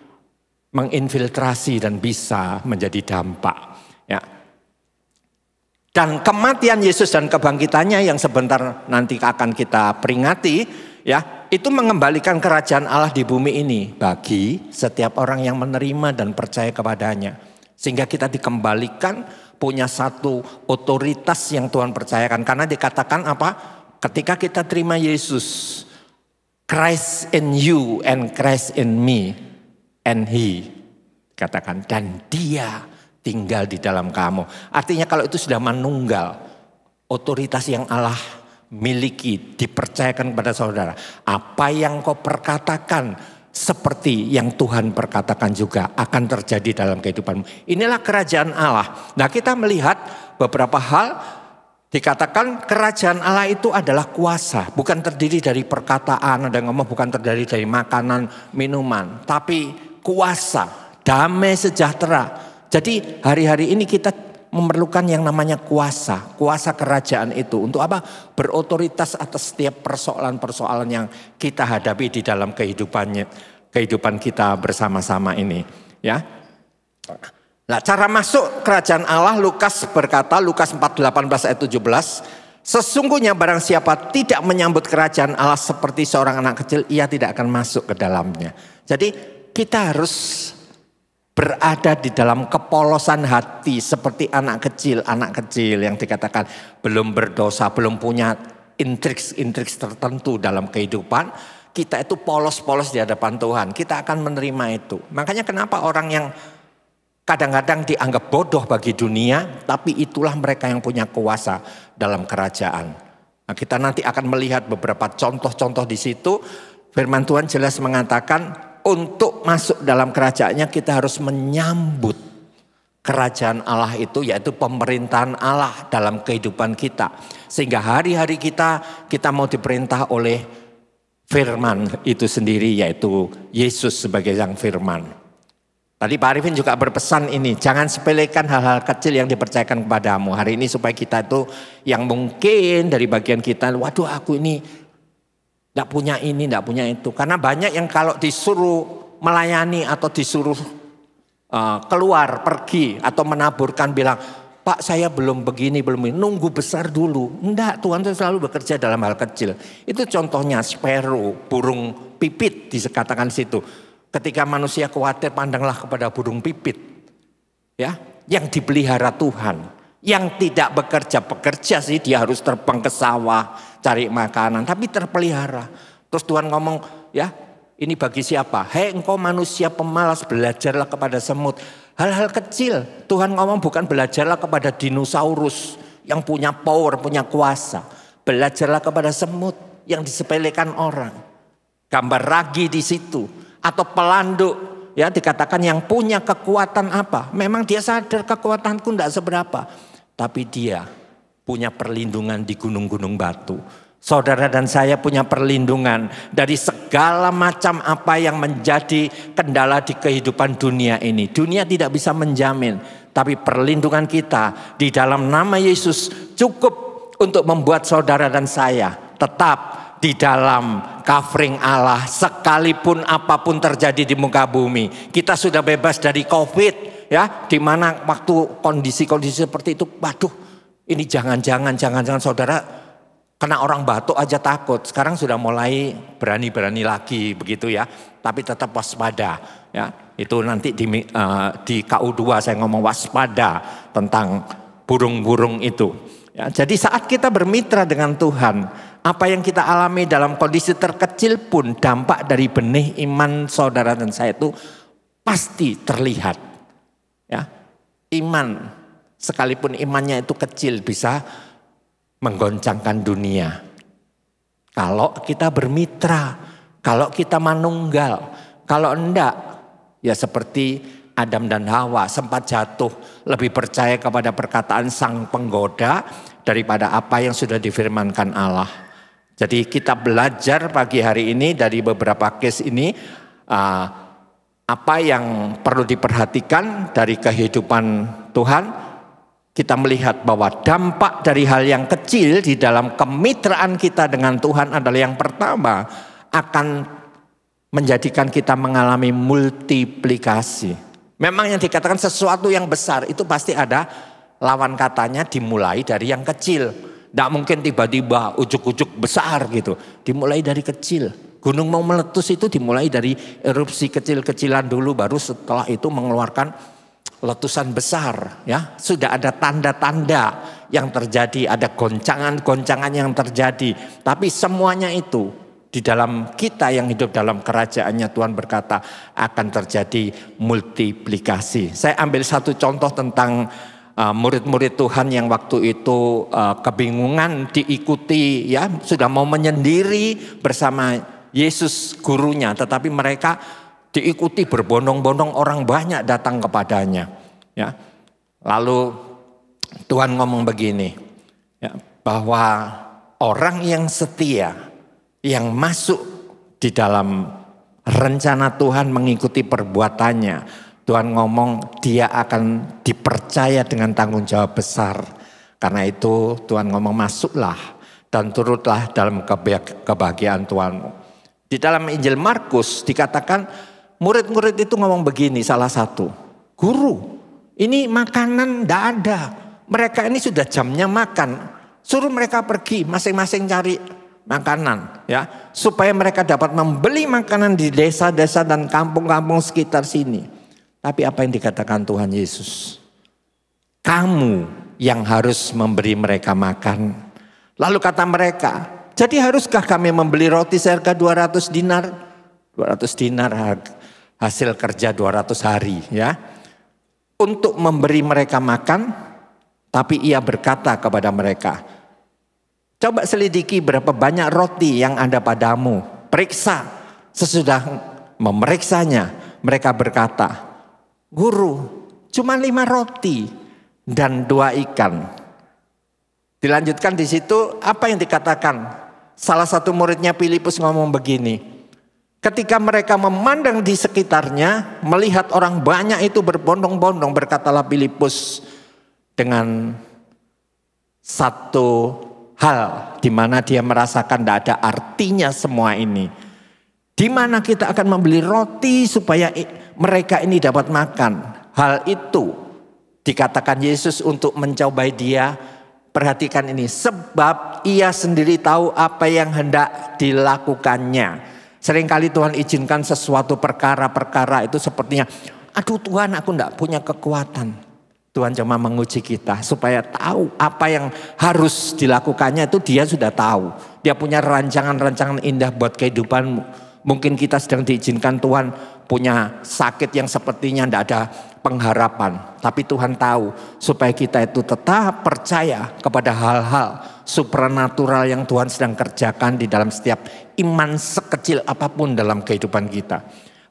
menginfiltrasi dan bisa menjadi dampak. Ya. Dan kematian Yesus dan kebangkitannya yang sebentar nanti akan kita peringati, ya, itu mengembalikan kerajaan Allah di bumi ini bagi setiap orang yang menerima dan percaya kepadanya. Sehingga kita dikembalikan punya satu otoritas yang Tuhan percayakan. Karena dikatakan apa? Ketika kita terima Yesus, Christ in you and Christ in me. And he, katakan, dan dia tinggal di dalam kamu. Artinya kalau itu sudah manunggal, otoritas yang Allah miliki, dipercayakan kepada saudara. Apa yang kau perkatakan seperti yang Tuhan perkatakan juga akan terjadi dalam kehidupanmu. Inilah kerajaan Allah. Nah, kita melihat beberapa hal. Dikatakan kerajaan Allah itu adalah kuasa. Bukan terdiri dari perkataan, ada yang ngomong bukan terdiri dari makanan, minuman. Tapi kuasa, damai sejahtera. Jadi hari-hari ini kita memerlukan yang namanya kuasa. Kuasa kerajaan itu untuk apa? Berotoritas atas setiap persoalan-persoalan yang kita hadapi di dalam kehidupan kita bersama-sama ini. Ya. Nah, cara masuk kerajaan Allah, Lukas berkata, Lukas 4:18 ayat 17, sesungguhnya barang siapa tidak menyambut kerajaan Allah seperti seorang anak kecil, ia tidak akan masuk ke dalamnya. Jadi kita harus berada di dalam kepolosan hati seperti anak kecil yang dikatakan belum berdosa, belum punya intrik tertentu dalam kehidupan. Kita itu polos-polos di hadapan Tuhan, kita akan menerima itu. Makanya kenapa orang yang kadang-kadang dianggap bodoh bagi dunia, tapi itulah mereka yang punya kuasa dalam kerajaan. Nah, kita nanti akan melihat beberapa contoh-contoh di situ. Firman Tuhan jelas mengatakan untuk masuk dalam kerajaannya kita harus menyambut kerajaan Allah itu, yaitu pemerintahan Allah dalam kehidupan kita. Sehingga hari-hari kita mau diperintah oleh firman itu sendiri, yaitu Yesus sebagai yang firman. Tadi Pak Arifin juga berpesan ini, jangan sepelekan hal-hal kecil yang dipercayakan kepadamu. Hari ini supaya kita itu yang mungkin dari bagian kita, waduh aku ini tidak punya ini, tidak punya itu. Karena banyak yang kalau disuruh melayani atau disuruh keluar, pergi atau menaburkan bilang, Pak saya belum begini, belum ini, nunggu besar dulu. Enggak, Tuhan itu selalu bekerja dalam hal kecil. Itu contohnya sparrow, burung pipit dikatakan situ. Ketika manusia khawatir, pandanglah kepada burung pipit, ya, yang dipelihara Tuhan, yang tidak bekerja sih, dia harus terbang ke sawah cari makanan, tapi terpelihara. Terus Tuhan ngomong, ya, ini bagi siapa? Hei engkau manusia pemalas, belajarlah kepada semut. Hal-hal kecil, Tuhan ngomong bukan belajarlah kepada dinosaurus yang punya power, punya kuasa. Belajarlah kepada semut yang disepelekan orang. Gambar ragi di situ. Atau pelanduk, ya dikatakan yang punya kekuatan apa? Memang dia sadar kekuatanku tidak seberapa. Tapi dia punya perlindungan di gunung-gunung batu. Saudara dan saya punya perlindungan dari segala macam apa yang menjadi kendala di kehidupan dunia ini. Dunia tidak bisa menjamin. Tapi perlindungan kita di dalam nama Yesus cukup untuk membuat saudara dan saya tetap di dalam covering Allah, sekalipun apapun terjadi di muka bumi. Kita sudah bebas dari COVID, ya, di mana waktu kondisi-kondisi seperti itu, waduh, ini jangan-jangan saudara kena orang batuk aja takut. Sekarang sudah mulai berani-berani lagi begitu ya, tapi tetap waspada ya. Itu nanti di KU2 saya ngomong waspada tentang burung-burung itu. Ya, jadi saat kita bermitra dengan Tuhan, apa yang kita alami dalam kondisi terkecil pun dampak dari benih iman saudara dan saya itu pasti terlihat. Ya, iman, sekalipun imannya itu kecil, bisa menggoncangkan dunia. Kalau kita bermitra, kalau kita manunggal, kalau enggak, ya seperti Adam dan Hawa sempat jatuh, lebih percaya kepada perkataan sang penggoda daripada apa yang sudah difirmankan Allah. Jadi kita belajar pagi hari ini dari beberapa case ini, apa yang perlu diperhatikan dari kehidupan Tuhan. Kita melihat bahwa dampak dari hal yang kecil di dalam kemitraan kita dengan Tuhan adalah yang pertama akan menjadikan kita mengalami multiplikasi. Memang yang dikatakan sesuatu yang besar itu pasti ada lawan katanya, dimulai dari yang kecil. Tidak mungkin tiba-tiba ujuk-ujuk besar gitu. Dimulai dari kecil. Gunung mau meletus itu dimulai dari erupsi kecil-kecilan dulu, baru setelah itu mengeluarkan letusan besar. Ya, sudah ada tanda-tanda yang terjadi, ada goncangan-goncangan yang terjadi. Tapi semuanya itu di dalam kita yang hidup dalam kerajaannya, Tuhan berkata akan terjadi multiplikasi. Saya ambil satu contoh tentang murid-murid Tuhan yang waktu itu kebingungan diikuti, ya, sudah mau menyendiri bersama Yesus gurunya, tetapi mereka diikuti berbondong-bondong, orang banyak datang kepadanya. Ya, lalu Tuhan ngomong begini, ya, bahwa orang yang setia, yang masuk di dalam rencana Tuhan mengikuti perbuatannya, Tuhan ngomong dia akan dipercaya dengan tanggung jawab besar. Karena itu Tuhan ngomong masuklah dan turutlah dalam kebahagiaan Tuhanmu. Di dalam Injil Markus dikatakan murid-murid itu ngomong begini, salah satu, guru ini makanan tidak ada. Mereka ini sudah jamnya makan, suruh mereka pergi masing-masing cari makanan, ya, supaya mereka dapat membeli makanan di desa-desa dan kampung-kampung sekitar sini. Tapi apa yang dikatakan Tuhan Yesus? Kamu yang harus memberi mereka makan. Lalu kata mereka, jadi haruskah kami membeli roti seharga 200 dinar? 200 dinar hasil kerja 200 hari, ya, untuk memberi mereka makan. Tapi ia berkata kepada mereka, coba selidiki berapa banyak roti yang ada padamu. Periksa. Sesudah memeriksanya, mereka berkata, Guru, cuma 5 roti dan 2 ikan. Dilanjutkan di situ, apa yang dikatakan? Salah satu muridnya Filipus ngomong begini, ketika mereka memandang di sekitarnya, melihat orang banyak itu berbondong-bondong, berkatalah Filipus dengan satu hal di mana dia merasakan tidak ada artinya semua ini. Di mana kita akan membeli roti supaya mereka ini dapat makan. Hal itu dikatakan Yesus untuk mencobai dia. Perhatikan ini, sebab ia sendiri tahu apa yang hendak dilakukannya. Seringkali Tuhan izinkan sesuatu perkara-perkara itu sepertinya, aduh Tuhan, aku tidak punya kekuatan. Tuhan cuma menguji kita supaya tahu apa yang harus dilakukannya, itu dia sudah tahu. Dia punya rancangan-rancangan indah buat kehidupanmu. Mungkin kita sedang diizinkan Tuhan punya sakit yang sepertinya tidak ada pengharapan. Tapi Tuhan tahu supaya kita itu tetap percaya kepada hal-hal supranatural yang Tuhan sedang kerjakan di dalam setiap iman sekecil apapun dalam kehidupan kita.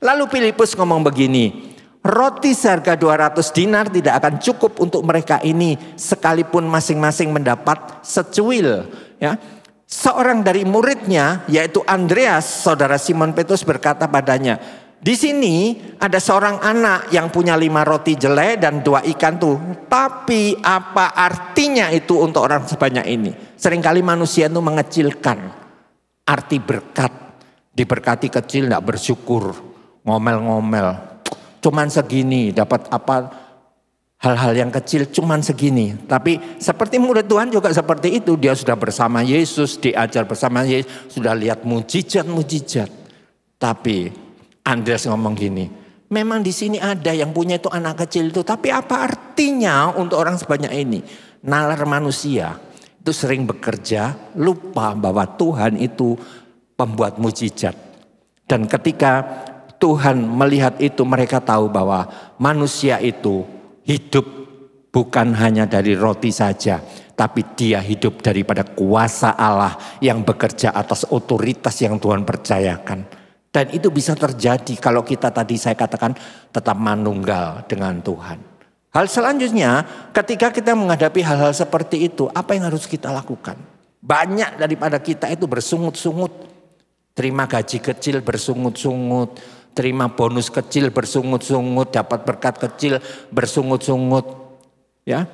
Lalu Filipus ngomong begini, roti seharga 200 dinar tidak akan cukup untuk mereka ini sekalipun masing-masing mendapat secuil. Ya. Seorang dari muridnya yaitu Andreas, saudara Simon Petrus berkata padanya, di sini ada seorang anak yang punya 5 roti jelai dan 2 ikan tuh. Tapi apa artinya itu untuk orang sebanyak ini? Seringkali manusia itu mengecilkan Arti berkat, diberkati kecil tidak bersyukur, ngomel-ngomel. Cuman segini, dapat apa, hal-hal yang kecil cuman segini. Tapi seperti murid Tuhan juga seperti itu. Dia sudah bersama Yesus, diajar bersama Yesus, sudah lihat mujizat-mujizat. Tapi Andreas ngomong gini, memang di sini ada yang punya itu anak kecil itu. Tapi apa artinya untuk orang sebanyak ini? Nalar manusia itu sering bekerja, lupa bahwa Tuhan itu pembuat mujizat. Dan ketika Tuhan melihat itu, mereka tahu bahwa manusia itu hidup bukan hanya dari roti saja, tapi dia hidup daripada kuasa Allah yang bekerja atas otoritas yang Tuhan percayakan. Dan itu bisa terjadi kalau kita tadi saya katakan tetap manunggal dengan Tuhan. Hal selanjutnya, ketika kita menghadapi hal-hal seperti itu, apa yang harus kita lakukan? Banyak daripada kita itu bersungut-sungut, terima gaji kecil bersungut-sungut, terima bonus kecil bersungut-sungut, dapat berkat kecil bersungut-sungut. Ya,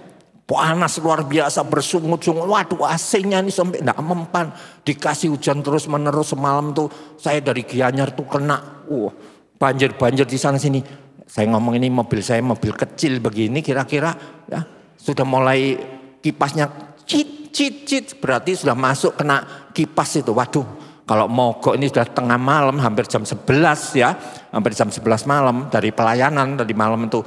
panas luar biasa bersungut-sungut. Waduh, AC-nya ini sampai enggak mempan. Dikasih hujan terus menerus semalam tuh saya dari Gianyar tuh kena banjir-banjir di sana sini. Saya ngomong ini mobil saya mobil kecil begini kira-kira ya sudah mulai kipasnya cit berarti sudah masuk kena kipas itu. Waduh, kalau mogok ini sudah tengah malam hampir jam 11 ya. Hampir jam 11 malam dari pelayanan tadi malam itu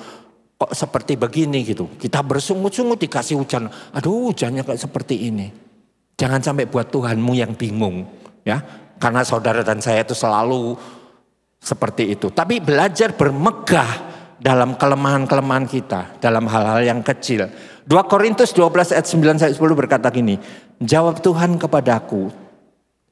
kok seperti begini gitu. Kita bersungut-sungut dikasih hujan. Aduh, hujannya kayak seperti ini. Jangan sampai buat Tuhanmu yang bingung ya. Karena saudara dan saya itu selalu seperti itu. Tapi belajar bermegah dalam kelemahan-kelemahan kita. Dalam hal-hal yang kecil. 2 Korintus 12 ayat 9-10 berkata gini. Jawab Tuhan kepadaku.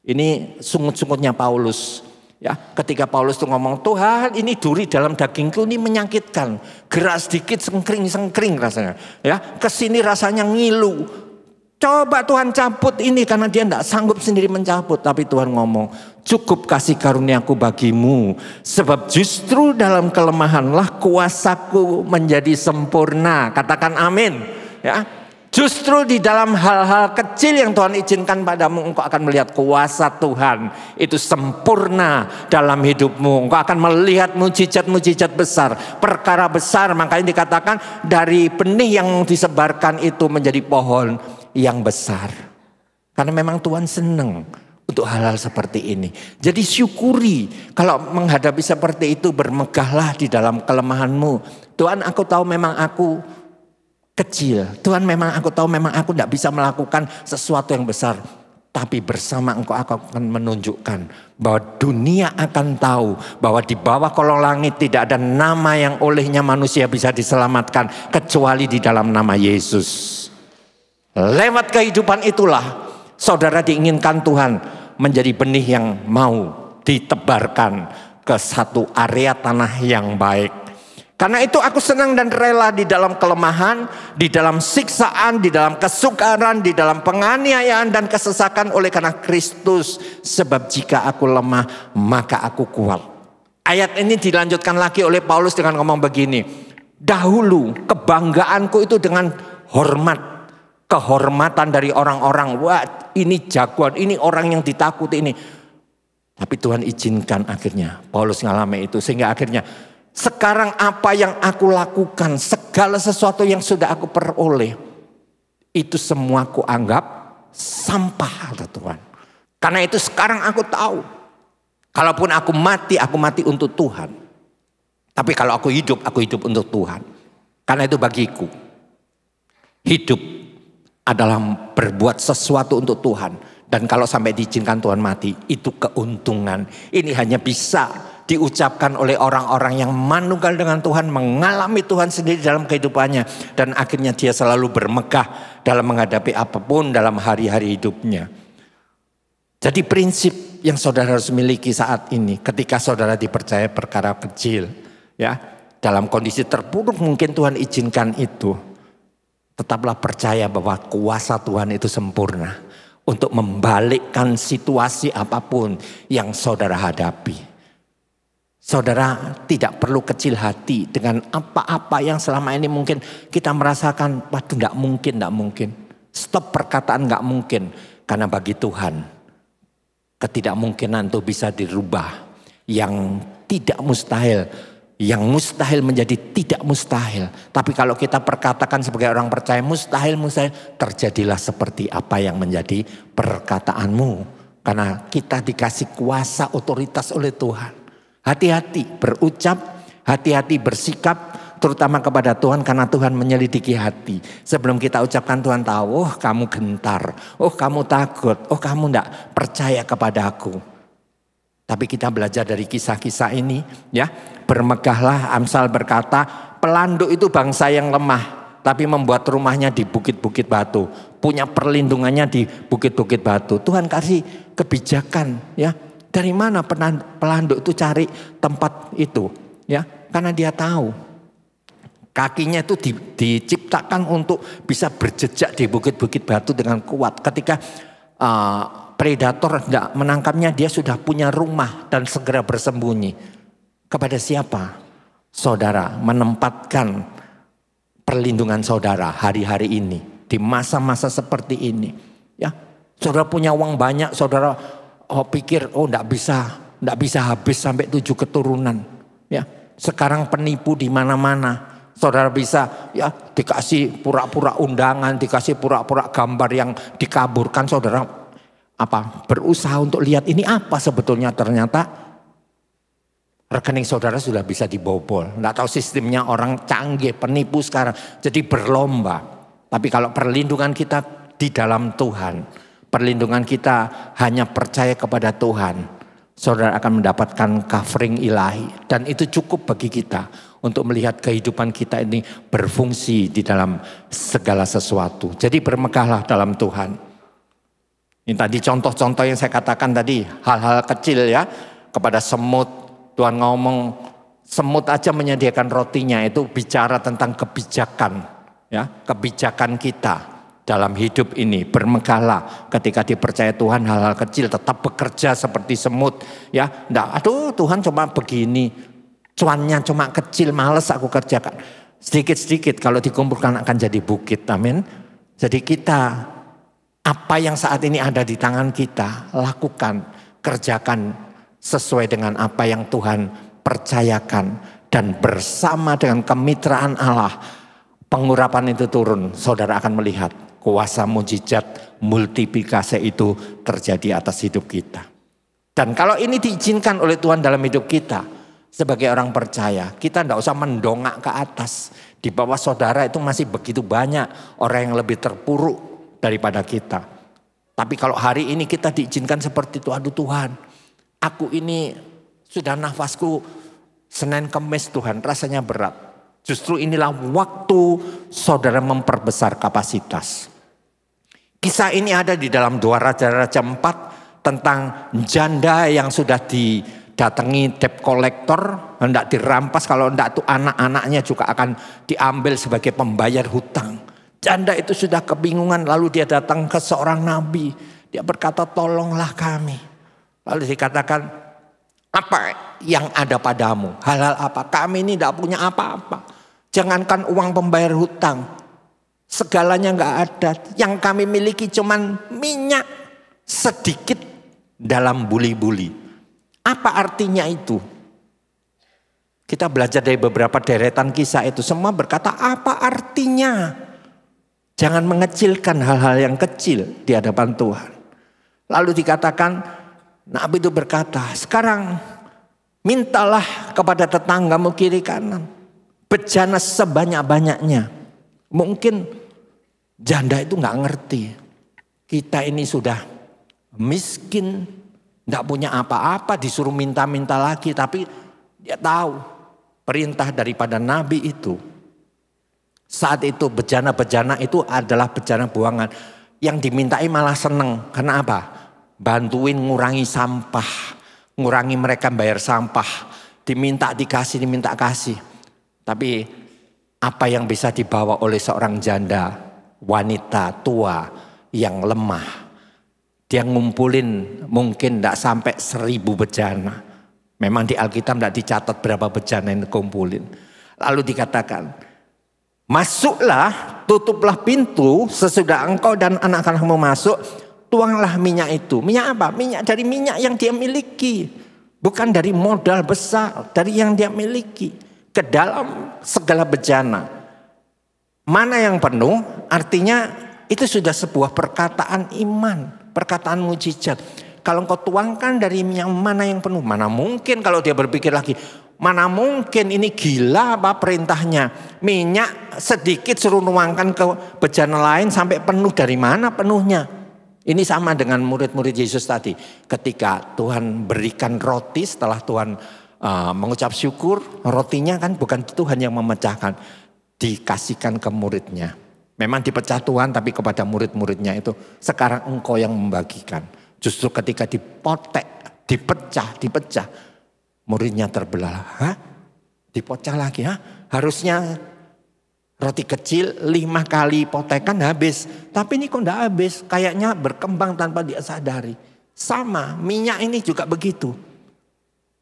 Ini sungut-sungutnya Paulus. Ya, ketika Paulus tuh ngomong, Tuhan ini duri dalam dagingku ini menyakitkan. Gerak sedikit sengkring rasanya. Ya, kesini rasanya ngilu. Coba Tuhan cabut ini karena dia tidak sanggup sendiri mencabut. Tapi Tuhan ngomong, cukup kasih karuniaku bagimu. Sebab justru dalam kelemahanlah kuasaku menjadi sempurna. Katakan amin. Ya, justru di dalam hal-hal kecil yang Tuhan izinkan padamu, engkau akan melihat kuasa Tuhan itu sempurna dalam hidupmu. Engkau akan melihat mujizat-mujizat besar, perkara besar. Makanya dikatakan dari benih yang disebarkan itu menjadi pohon yang besar. Karena memang Tuhan senang untuk hal-hal seperti ini. Jadi syukuri kalau menghadapi seperti itu, bermegahlah di dalam kelemahanmu. Tuhan, aku tahu memang aku kecil. Tuhan, memang aku tahu memang aku tidak bisa melakukan sesuatu yang besar. Tapi bersama engkau akan menunjukkan bahwa dunia akan tahu bahwa di bawah kolong langit tidak ada nama yang olehnya manusia bisa diselamatkan kecuali di dalam nama Yesus. Lewat kehidupan itulah saudara diinginkan Tuhan menjadi benih yang mau ditebarkan ke satu area tanah yang baik. Karena itu aku senang dan rela di dalam kelemahan, di dalam siksaan, di dalam kesukaran, di dalam penganiayaan dan kesesakan oleh karena Kristus. Sebab jika aku lemah maka aku kuat. Ayat ini dilanjutkan lagi oleh Paulus dengan ngomong begini. Dahulu kebanggaanku itu dengan hormat. Kehormatan dari orang-orang, wah ini jagoan, ini orang yang ditakuti ini. Tapi Tuhan izinkan akhirnya Paulus ngalami itu. Sehingga akhirnya sekarang apa yang aku lakukan, segala sesuatu yang sudah aku peroleh, itu semua aku anggap sampah, kata Tuhan. Karena itu sekarang aku tahu, kalaupun aku mati untuk Tuhan. Tapi kalau aku hidup untuk Tuhan. Karena itu bagiku, hidup adalah berbuat sesuatu untuk Tuhan. Dan kalau sampai diizinkan Tuhan mati, itu keuntungan. Ini hanya bisa diucapkan oleh orang-orang yang manunggal dengan Tuhan, mengalami Tuhan sendiri dalam kehidupannya. Dan akhirnya dia selalu bermegah dalam menghadapi apapun dalam hari-hari hidupnya. Jadi prinsip yang saudara harus miliki saat ini, ketika saudara dipercaya perkara kecil, ya, dalam kondisi terpuruk mungkin Tuhan izinkan itu. Tetaplah percaya bahwa kuasa Tuhan itu sempurna untuk membalikkan situasi apapun yang saudara hadapi. Saudara tidak perlu kecil hati dengan apa-apa yang selama ini mungkin kita merasakan, waduh enggak mungkin. Stop perkataan enggak mungkin. Karena bagi Tuhan, ketidakmungkinan itu bisa dirubah. Yang tidak mustahil, yang mustahil menjadi tidak mustahil. Tapi kalau kita perkatakan sebagai orang percaya mustahil, terjadilah seperti apa yang menjadi perkataanmu. Karena kita dikasih kuasa otoritas oleh Tuhan. Hati-hati berucap, hati-hati bersikap, terutama kepada Tuhan karena Tuhan menyelidiki hati. Sebelum kita ucapkan Tuhan tahu, oh kamu gentar, oh kamu takut, oh kamu tidak percaya kepada aku. Tapi kita belajar dari kisah-kisah ini ya. Bermegahlah, Amsal berkata, pelanduk itu bangsa yang lemah, tapi membuat rumahnya di bukit-bukit batu. Punya perlindungannya di bukit-bukit batu. Tuhan kasih kebijakan ya. Dari mana pelanduk itu cari tempat itu ya? Karena dia tahu kakinya itu diciptakan untuk bisa berjejak di bukit-bukit batu dengan kuat. Ketika predator tidak menangkapnya, dia sudah punya rumah dan segera bersembunyi. Kepada siapa? Saudara menempatkan perlindungan saudara hari-hari ini. Di masa-masa seperti ini. Ya, saudara punya uang banyak, saudara pikir tidak bisa habis sampai 7 keturunan. Ya, sekarang penipu di mana-mana. Saudara bisa ya dikasih pura-pura undangan, dikasih pura-pura gambar yang dikaburkan, saudara berusaha untuk lihat ini apa sebetulnya, ternyata rekening saudara sudah bisa dibobol. Nggak tahu sistemnya, orang canggih, penipu sekarang. Jadi berlomba. Tapi kalau perlindungan kita di dalam Tuhan, perlindungan kita hanya percaya kepada Tuhan, saudara akan mendapatkan covering ilahi. Dan itu cukup bagi kita untuk melihat kehidupan kita ini berfungsi di dalam segala sesuatu. Jadi bermegahlah dalam Tuhan. Ini tadi contoh-contoh yang saya katakan tadi, hal-hal kecil ya. Kepada semut, Tuhan ngomong semut aja menyediakan rotinya, itu bicara tentang kebijakan. Ya, kebijakan kita dalam hidup ini. Bermegahlah ketika dipercaya Tuhan, hal-hal kecil tetap bekerja seperti semut. Ya, aduh Tuhan cuma begini, cuannya cuma kecil, males aku kerjakan. Sedikit-sedikit kalau dikumpulkan akan jadi bukit. Amin. Jadi kita, apa yang saat ini ada di tangan kita, lakukan, kerjakan sesuai dengan apa yang Tuhan percayakan. Dan bersama dengan kemitraan Allah, pengurapan itu turun, saudara akan melihat kuasa mujizat multiplikasi itu terjadi atas hidup kita. Dan kalau ini diizinkan oleh Tuhan dalam hidup kita, sebagai orang percaya, kita tidak usah mendongak ke atas. Di bawah saudara itu masih begitu banyak orang yang lebih terpuruk daripada kita. Tapi kalau hari ini kita diizinkan seperti itu, aduh Tuhan, aku ini sudah nafasku Senin Kemis Tuhan, rasanya berat. Justru inilah waktu saudara memperbesar kapasitas. Kisah ini ada di dalam 2 Raja-Raja 4 tentang janda yang sudah didatangi debt collector, hendak dirampas, kalau hendak itu anak-anaknya juga akan diambil sebagai pembayar hutang. Janda itu sudah kebingungan, lalu dia datang ke seorang nabi. Dia berkata, tolonglah kami. Lalu dikatakan, apa yang ada padamu? Hal-hal apa? Kami ini tidak punya apa-apa. Jangankan uang pembayar hutang, segalanya nggak ada. Yang kami miliki cuman minyak sedikit dalam buli-buli. Apa artinya itu? Kita belajar dari beberapa deretan kisah itu, semua berkata apa artinya? Jangan mengecilkan hal-hal yang kecil di hadapan Tuhan. Lalu dikatakan, nabi itu berkata, sekarang mintalah kepada tetanggamu kiri kanan. Bejana sebanyak-banyaknya. Mungkin janda itu nggak ngerti. Kita ini sudah miskin, nggak punya apa-apa, disuruh minta-minta lagi. Tapi dia tahu perintah daripada nabi itu. Saat itu bejana-bejana itu adalah bejana buangan. Yang dimintai malah seneng. Karena apa? Bantuin ngurangi sampah. Ngurangi mereka bayar sampah. Diminta dikasih, diminta kasih. Tapi apa yang bisa dibawa oleh seorang janda, wanita tua yang lemah. Dia ngumpulin mungkin tidak sampai 1000 bejana. Memang di Alkitab tidak dicatat berapa bejana yang dikumpulin. Lalu dikatakan, masuklah, tutuplah pintu sesudah engkau dan anak-anakmu masuk. tuanglah minyak itu. Minyak apa? Minyak dari minyak yang dia miliki. Bukan dari modal besar, dari yang dia miliki. Ke dalam segala bejana. Mana yang penuh, artinya itu sudah sebuah perkataan iman. Perkataan mujizat. Kalau engkau tuangkan dari yang mana yang penuh. Mana mungkin kalau dia berpikir lagi. Mana mungkin ini gila apa perintahnya. Minyak sedikit suruh nuangkan ke bejana lain sampai penuh. Dari mana penuhnya? Ini sama dengan murid-murid Yesus tadi. Ketika Tuhan berikan roti setelah Tuhan mengucap syukur. Rotinya kan bukan Tuhan yang memecahkan. Dikasihkan ke muridnya. Memang dipecah Tuhan tapi kepada murid-muridnya itu. Sekarang engkau yang membagikan. Justru ketika dipotek, dipecah. Muridnya terbelah. Hah? Dipecah lagi. Hah? Harusnya roti kecil 5 kali potekan habis. Tapi ini kok enggak habis. Kayaknya berkembang tanpa dia sadari. Sama minyak ini juga begitu.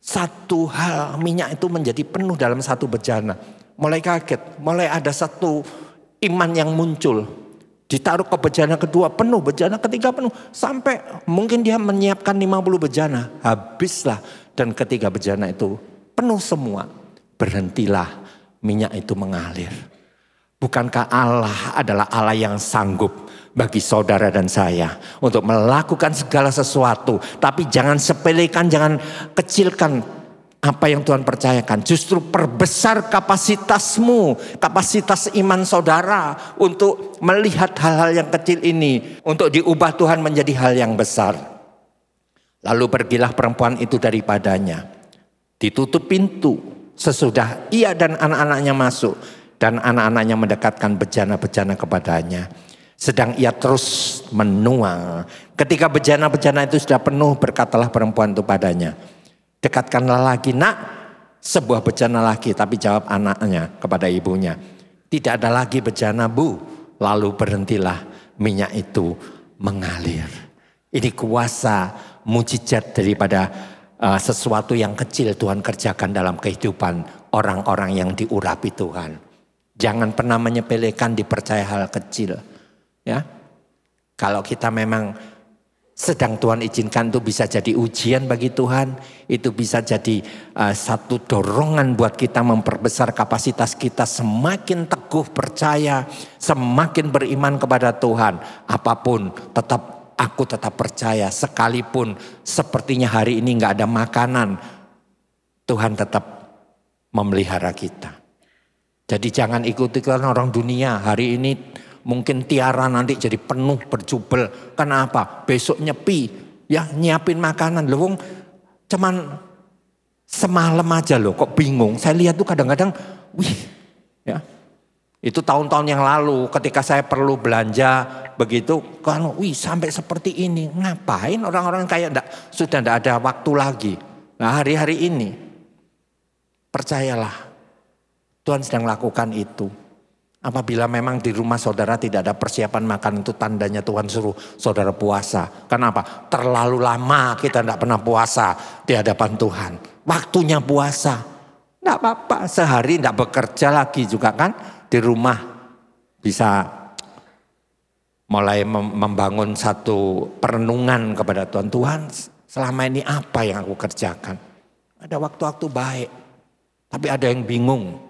Satu hal minyak itu menjadi penuh dalam satu bejana. Mulai kaget. Mulai ada satu iman yang muncul. Ditaruh ke bejana kedua penuh. Bejana ketiga penuh. Sampai mungkin dia menyiapkan 50 bejana. Habislah. Dan ketiga bejana itu penuh semua. Berhentilah minyak itu mengalir. Bukankah Allah adalah Allah yang sanggup bagi saudara dan saya. Untuk melakukan segala sesuatu. Tapi jangan sepelekan, jangan kecilkan apa yang Tuhan percayakan. Justru perbesar kapasitasmu. Kapasitas iman saudara. Untuk melihat hal-hal yang kecil ini. Untuk diubah Tuhan menjadi hal yang besar. Lalu pergilah perempuan itu daripadanya. Ditutup pintu sesudah ia dan anak-anaknya masuk. Dan anak-anaknya mendekatkan bejana-bejana kepadanya. Sedang ia terus menuang. Ketika bejana-bejana itu sudah penuh, berkatalah perempuan itu padanya. Dekatkanlah lagi, nak. Sebuah bejana lagi. Tapi jawab anaknya kepada ibunya. Tidak ada lagi bejana, Bu. Lalu berhentilah minyak itu mengalir. Ini kuasa mujizat daripada sesuatu yang kecil Tuhan kerjakan dalam kehidupan orang-orang yang diurapi Tuhan. Jangan pernah menyepelekan dipercaya hal kecil. Ya, kalau kita memang sedang Tuhan izinkan itu bisa jadi ujian bagi Tuhan. Itu bisa jadi satu dorongan buat kita memperbesar kapasitas kita. Semakin teguh percaya, semakin beriman kepada Tuhan. Apapun aku tetap percaya, sekalipun sepertinya hari ini nggak ada makanan, Tuhan tetap memelihara kita. Jadi jangan ikuti-ikutan orang dunia. Hari ini mungkin tiara, nanti jadi penuh berjubel. Kenapa? Besok nyepi, ya nyiapin makanan. Loh, cuman semalam aja loh, kok bingung. Saya lihat tuh kadang-kadang, ya. Itu tahun-tahun yang lalu ketika saya perlu belanja begitu, kan sampai seperti ini. Ngapain orang-orang kayak sudah tidak ada waktu lagi. Nah hari-hari ini percayalah Tuhan sedang lakukan itu. Apabila memang di rumah saudara tidak ada persiapan makan, itu tandanya Tuhan suruh saudara puasa. Kenapa? Terlalu lama kita tidak pernah puasa di hadapan Tuhan. Waktunya puasa. Tidak apa-apa, sehari tidak bekerja lagi juga kan. Di rumah bisa mulai membangun satu perenungan kepada Tuhan. Tuhan selama ini apa yang aku kerjakan? Ada waktu-waktu baik. Tapi ada yang bingung.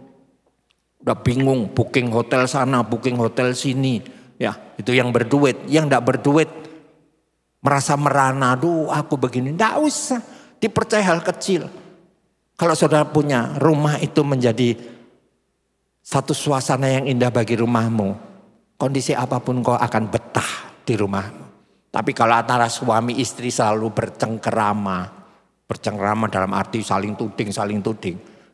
Udah bingung booking hotel sana, booking hotel sini. Ya, itu yang berduit. Yang enggak berduit merasa merana. Aduh aku begini. Enggak usah. Dipercaya hal kecil. Kalau saudara punya rumah itu menjadi satu suasana yang indah bagi rumahmu. Kondisi apapun kau akan betah di rumahmu. Tapi kalau antara suami istri selalu bercengkerama. Bercengkerama dalam arti saling tuding.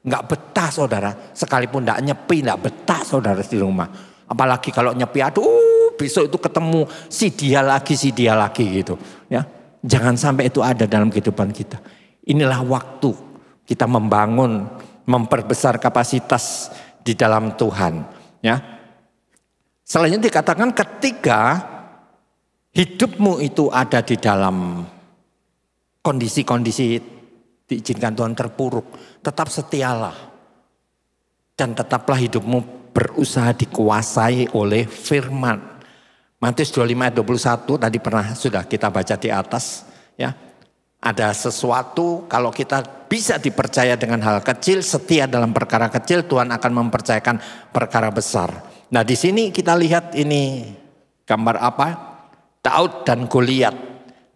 Enggak betah saudara. Sekalipun enggak nyepi, enggak betah saudara di rumah. Apalagi kalau nyepi, aduh besok itu ketemu si dia lagi gitu. Ya, jangan sampai itu ada dalam kehidupan kita. Inilah waktu kita membangun, memperbesar kapasitas di dalam Tuhan, ya. Selanjutnya dikatakan ketika hidupmu itu ada di dalam kondisi-kondisi diizinkan Tuhan terpuruk, tetap setialah dan tetaplah hidupmu berusaha dikuasai oleh firman. Matius 25 ayat 21 tadi sudah kita baca di atas ya. Ada sesuatu kalau kita bisa dipercaya dengan hal kecil, setia dalam perkara kecil, Tuhan akan mempercayakan perkara besar. Nah, di sini kita lihat ini gambar apa? Daud dan Goliat.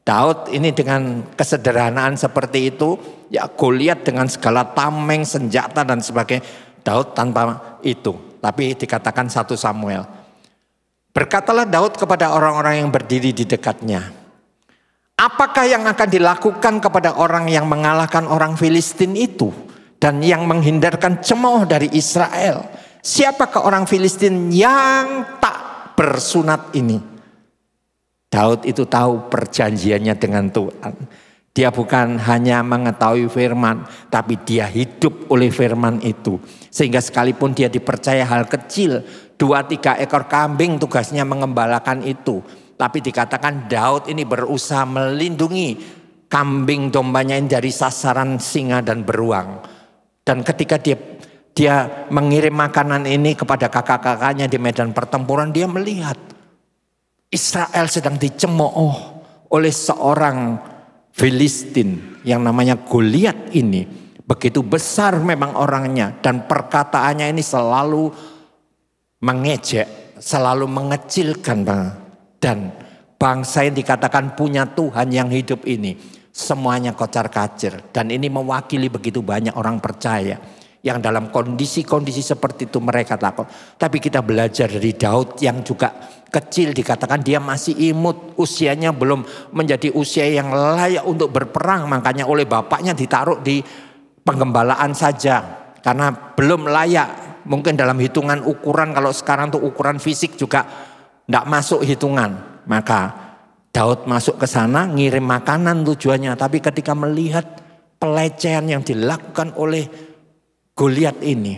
Daud ini dengan kesederhanaan seperti itu, ya Goliat dengan segala tameng, senjata dan sebagainya. Daud tanpa itu, tapi dikatakan 1 Samuel. Berkatalah Daud kepada orang-orang yang berdiri di dekatnya, apakah yang akan dilakukan kepada orang yang mengalahkan orang Filistin itu dan yang menghindarkan cemooh dari Israel? Siapakah orang Filistin yang tak bersunat ini? Daud itu tahu perjanjiannya dengan Tuhan. Dia bukan hanya mengetahui firman, tapi dia hidup oleh firman itu. Sehingga sekalipun dia dipercaya hal kecil, 2-3 ekor kambing tugasnya mengembalakan itu. Tapi dikatakan Daud ini berusaha melindungi kambing dombanya ini dari sasaran singa dan beruang. Dan ketika dia mengirim makanan ini kepada kakak-kakaknya di medan pertempuran, dia melihat Israel sedang dicemooh oleh seorang Filistin yang namanya Goliat ini. Begitu besar memang orangnya dan perkataannya ini selalu mengejek, selalu mengecilkan. Dan bangsa yang dikatakan punya Tuhan yang hidup ini semuanya kocar-kacir. Dan ini mewakili begitu banyak orang percaya yang dalam kondisi-kondisi seperti itu mereka takut. Tapi kita belajar dari Daud yang juga kecil, dikatakan dia masih imut, usianya belum menjadi usia yang layak untuk berperang. Makanya oleh bapaknya ditaruh di penggembalaan saja karena belum layak. Mungkin dalam hitungan ukuran, kalau sekarang tuh ukuran fisik juga tidak masuk hitungan. Maka Daud masuk ke sana ngirim makanan tujuannya. Tapi ketika melihat pelecehan yang dilakukan oleh Goliat ini,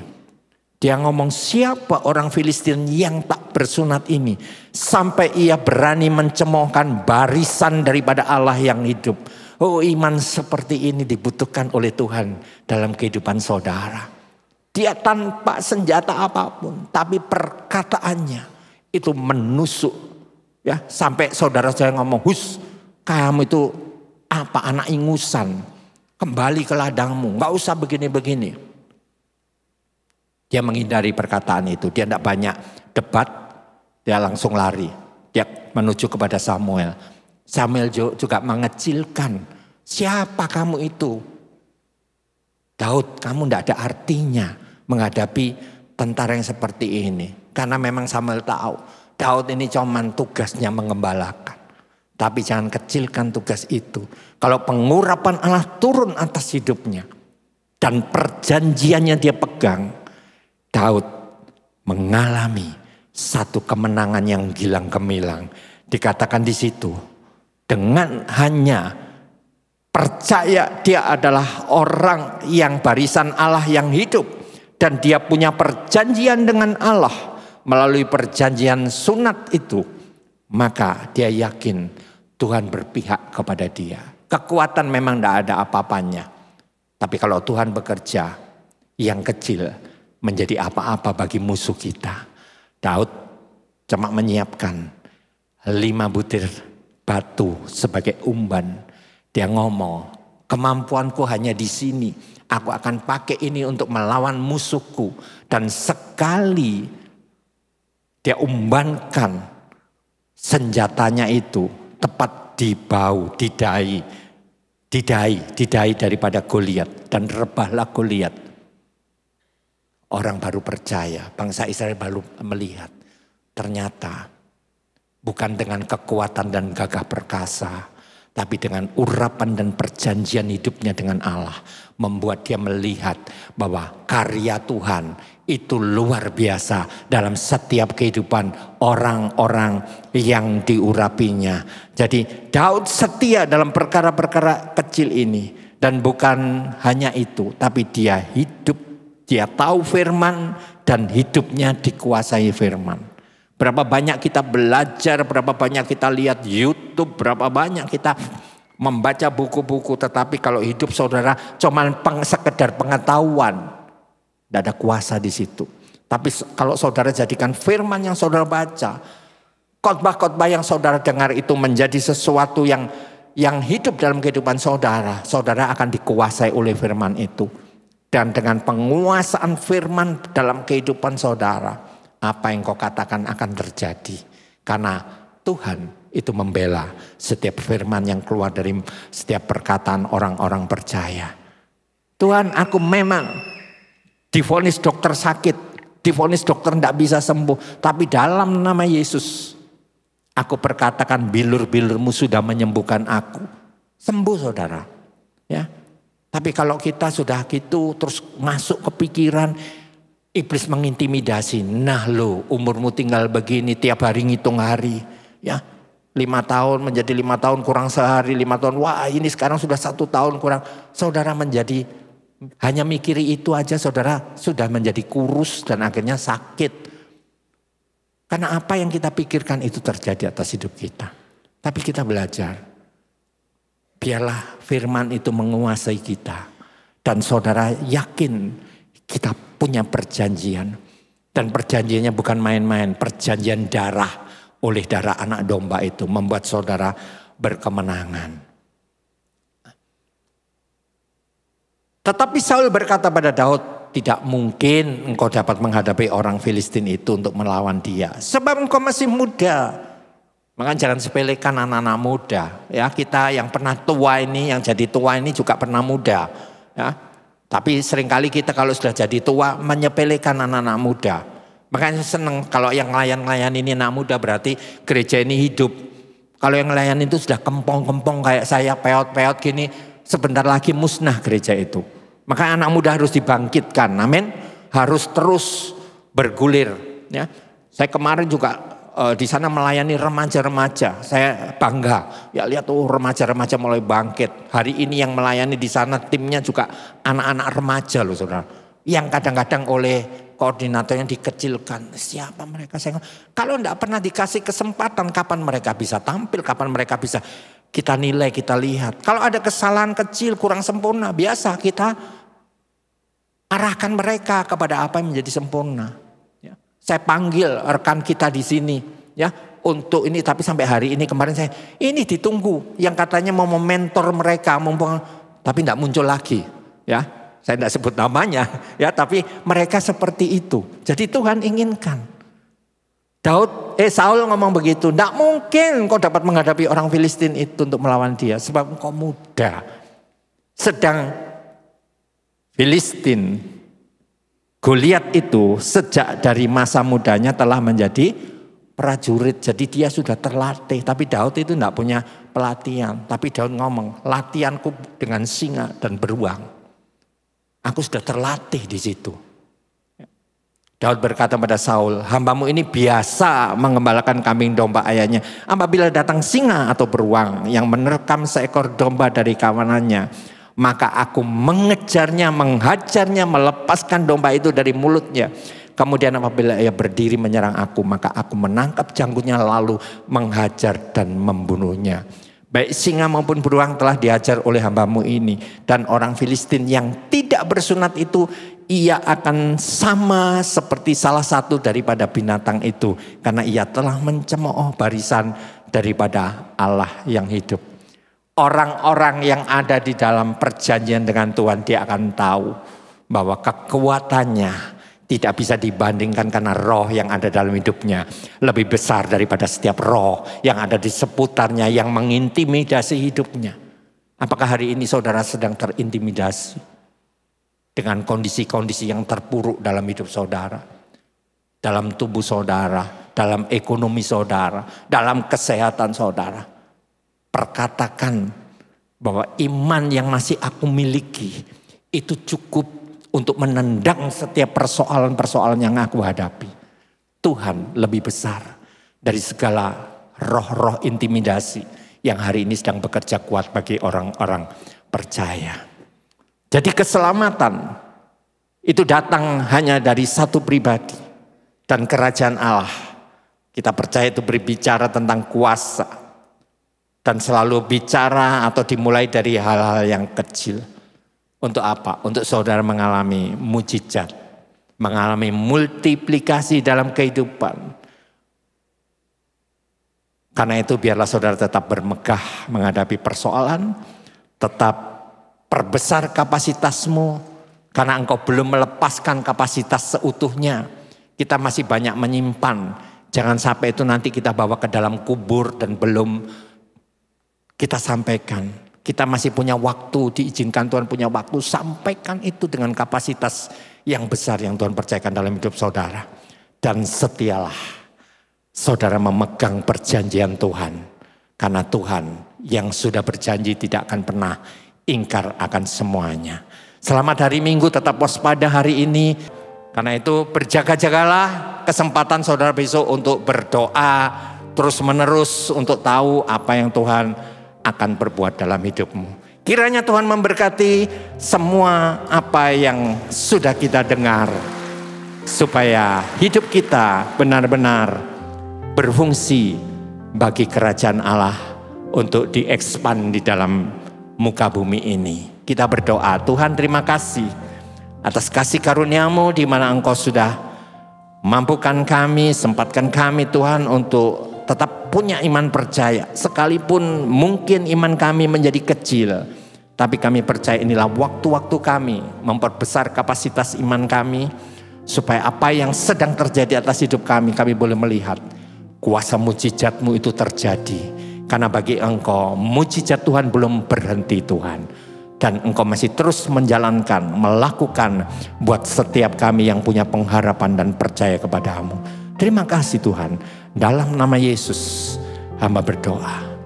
dia ngomong, siapa orang Filistin yang tak bersunat ini sampai ia berani mencemoohkan barisan daripada Allah yang hidup. Oh, iman seperti ini dibutuhkan oleh Tuhan dalam kehidupan saudara. Dia tanpa senjata apapun, tapi perkataannya itu menusuk. Ya, sampai saudara saya ngomong, hus, kamu itu apa, anak ingusan, kembali ke ladangmu, nggak usah begini-begini. Dia menghindari perkataan itu, dia tidak banyak debat, dia langsung lari. Dia menuju kepada Samuel. Samuel juga mengecilkan, siapa kamu itu? Daud, kamu tidak ada artinya menghadapi tentara yang seperti ini. Karena memang Samuel tahu, Daud ini cuman tugasnya mengembalakan. Tapi jangan kecilkan tugas itu. Kalau pengurapan Allah turun atas hidupnya dan perjanjiannya dia pegang, Daud mengalami satu kemenangan yang gilang gemilang. Dikatakan di situ, dengan hanya percaya dia adalah orang yang barisan Allah yang hidup. Dan dia punya perjanjian dengan Allah melalui perjanjian sunat itu. Maka dia yakin Tuhan berpihak kepada dia. Kekuatan memang tidak ada apa-apanya. Tapi kalau Tuhan bekerja, yang kecil menjadi apa-apa bagi musuh kita. Daud cuma menyiapkan 5 butir batu sebagai umban. Dia ngomong, kemampuanku hanya di sini. Aku akan pakai ini untuk melawan musuhku. Dan sekali dia umbankan senjatanya itu tepat di bau, di dahi daripada Goliat. Dan rebahlah Goliat. Orang baru percaya, bangsa Israel baru melihat. Ternyata bukan dengan kekuatan dan gagah perkasa, tapi dengan urapan dan perjanjian hidupnya dengan Allah. Membuat dia melihat bahwa karya Tuhan itu luar biasa dalam setiap kehidupan orang-orang yang diurapinya. Jadi Daud setia dalam perkara-perkara kecil ini. Dan bukan hanya itu, tapi dia hidup. Dia tahu firman dan hidupnya dikuasai firman. Berapa banyak kita belajar, berapa banyak kita lihat YouTube, berapa banyak kita membaca buku-buku. Tetapi kalau hidup saudara cuma sekedar pengetahuan, tidak ada kuasa di situ. Tapi kalau saudara jadikan firman yang saudara baca, khotbah-khotbah yang saudara dengar itu menjadi sesuatu yang hidup dalam kehidupan saudara. Saudara akan dikuasai oleh firman itu. Dan dengan penguasaan firman dalam kehidupan saudara, apa yang kau katakan akan terjadi. Karena Tuhan itu membela setiap firman yang keluar dari setiap perkataan orang-orang percaya. Tuhan, aku memang divonis dokter sakit, divonis dokter tidak bisa sembuh. Tapi dalam nama Yesus, aku perkatakan bilur-bilurmu sudah menyembuhkan aku. Sembuh saudara. Ya. Tapi kalau kita sudah gitu terus masuk ke pikiran, iblis mengintimidasi. Nah lo umurmu tinggal begini, tiap hari ngitung hari. Ya, 5 tahun menjadi 5 tahun kurang sehari, 5 tahun. Wah ini sekarang sudah 1 tahun kurang. Saudara menjadi hanya mikiri itu aja, saudara sudah menjadi kurus dan akhirnya sakit. Karena apa yang kita pikirkan itu terjadi atas hidup kita. Tapi kita belajar. Biarlah firman itu menguasai kita. Dan saudara yakin kita punya perjanjian. Dan perjanjiannya bukan main-main. Perjanjian darah oleh darah anak domba itu membuat saudara berkemenangan. Tetapi Saul berkata pada Daud, tidak mungkin engkau dapat menghadapi orang Filistin itu untuk melawan dia. Sebab engkau masih muda. Maka jangan sepelekan anak-anak muda. Ya, kita yang pernah tua ini, yang jadi tua ini juga pernah muda. Ya. Tapi seringkali kita kalau sudah jadi tua menyepelekan anak-anak muda. Makanya senang kalau yang ngelayan-ngelayan ini anak muda, berarti gereja ini hidup. Kalau yang ngelayan itu sudah kempong-kempong kayak saya, peot-peot gini, sebentar lagi musnah gereja itu. Maka anak muda harus dibangkitkan. Amin. Harus terus bergulir. Ya. Saya kemarin juga di sana melayani remaja-remaja. Saya bangga. Ya lihat remaja-remaja mulai bangkit. Hari ini yang melayani di sana timnya juga anak-anak remaja loh saudara. Yang kadang-kadang oleh koordinatornya dikecilkan. Siapa mereka? Kalau tidak pernah dikasih kesempatan, kapan mereka bisa tampil? Kapan mereka bisa kita nilai, kita lihat. Kalau ada kesalahan kecil, kurang sempurna, biasa kita arahkan mereka kepada apa yang menjadi sempurna. Saya panggil rekan kita di sini ya untuk ini, tapi sampai hari ini kemarin saya ini ditunggu yang katanya mau mementor mereka, tapi tidak muncul lagi ya. Saya tidak sebut namanya ya, tapi mereka seperti itu. Jadi Tuhan inginkan. Saul ngomong begitu, tidak mungkin kau dapat menghadapi orang Filistin itu untuk melawan dia sebab engkau muda. Sedang Filistin Goliat itu sejak dari masa mudanya telah menjadi prajurit. Jadi dia sudah terlatih. Tapi Daud itu tidak punya pelatihan. Tapi Daud ngomong, latihanku dengan singa dan beruang. Aku sudah terlatih di situ. Daud berkata pada Saul, hambamu ini biasa mengembalakan kambing domba ayahnya. Apabila datang singa atau beruang yang menerkam seekor domba dari kawanannya, maka aku mengejarnya, menghajarnya, melepaskan domba itu dari mulutnya. Kemudian apabila ia berdiri menyerang aku, maka aku menangkap janggutnya lalu menghajar dan membunuhnya. Baik singa maupun beruang telah dihajar oleh hambamu ini. Dan orang Filistin yang tidak bersunat itu, ia akan sama seperti salah satu daripada binatang itu. Karena ia telah mencemooh barisan daripada Allah yang hidup. Orang-orang yang ada di dalam perjanjian dengan Tuhan, dia akan tahu bahwa kekuatannya tidak bisa dibandingkan karena roh yang ada dalam hidupnya lebih besar daripada setiap roh yang ada di seputarnya yang mengintimidasi hidupnya. Apakah hari ini saudara sedang terintimidasi dengan kondisi-kondisi yang terpuruk dalam hidup saudara, dalam tubuh saudara, dalam ekonomi saudara, dalam kesehatan saudara? Perkatakan bahwa iman yang masih aku miliki itu cukup untuk menendang setiap persoalan-persoalan yang aku hadapi. Tuhan lebih besar dari segala roh-roh intimidasi yang hari ini sedang bekerja kuat bagi orang-orang percaya. Jadi keselamatan itu datang hanya dari satu pribadi dan kerajaan Allah. Kita percaya itu berbicara tentang kuasa. Dan selalu bicara atau dimulai dari hal-hal yang kecil. Untuk apa? Untuk saudara mengalami mujizat. Mengalami multiplikasi dalam kehidupan. Karena itu biarlah saudara tetap bermegah menghadapi persoalan, tetap perbesar kapasitasmu, karena engkau belum melepaskan kapasitas seutuhnya. Kita masih banyak menyimpan, jangan sampai itu nanti kita bawa ke dalam kubur dan belum kita sampaikan. Kita masih punya waktu, diizinkan Tuhan punya waktu, sampaikan itu dengan kapasitas yang besar yang Tuhan percayakan dalam hidup saudara. Dan setialah saudara memegang perjanjian Tuhan. Karena Tuhan yang sudah berjanji tidak akan pernah ingkar akan semuanya. Selamat hari Minggu, tetap waspada hari ini. Karena itu berjaga-jagalah kesempatan saudara besok untuk berdoa terus menerus untuk tahu apa yang Tuhan akan berbuat dalam hidupmu. Kiranya Tuhan memberkati semua apa yang sudah kita dengar. Supaya hidup kita benar-benar berfungsi bagi kerajaan Allah untuk diekspan di dalam muka bumi ini. Kita berdoa, Tuhan terima kasih atas kasih karunia-Mu di mana Engkau sudah mampukan kami, sempatkan kami Tuhan untuk tetap punya iman percaya. Sekalipun mungkin iman kami menjadi kecil, tapi kami percaya inilah waktu-waktu kami memperbesar kapasitas iman kami, supaya apa yang sedang terjadi atas hidup kami boleh melihat kuasa mujizat-Mu itu terjadi. Karena bagi Engkau mujizat Tuhan belum berhenti Tuhan. Dan Engkau masih terus menjalankan, melakukan buat setiap kami yang punya pengharapan dan percaya kepada-Mu. Terima kasih Tuhan. Dalam nama Yesus hamba berdoa.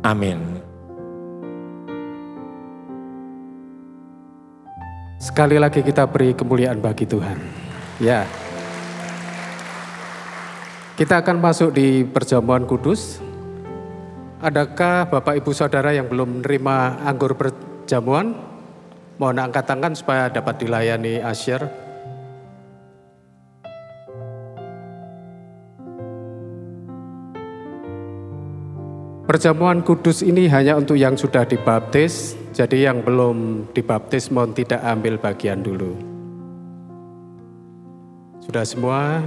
Amin. Sekali lagi kita beri kemuliaan bagi Tuhan. Ya. Kita akan masuk di perjamuan kudus. Adakah Bapak Ibu Saudara yang belum menerima anggur perjamuan? Mohon angkat tangan supaya dapat dilayani Asher. Perjamuan kudus ini hanya untuk yang sudah dibaptis, jadi yang belum dibaptis mohon tidak ambil bagian dulu. Sudah semua?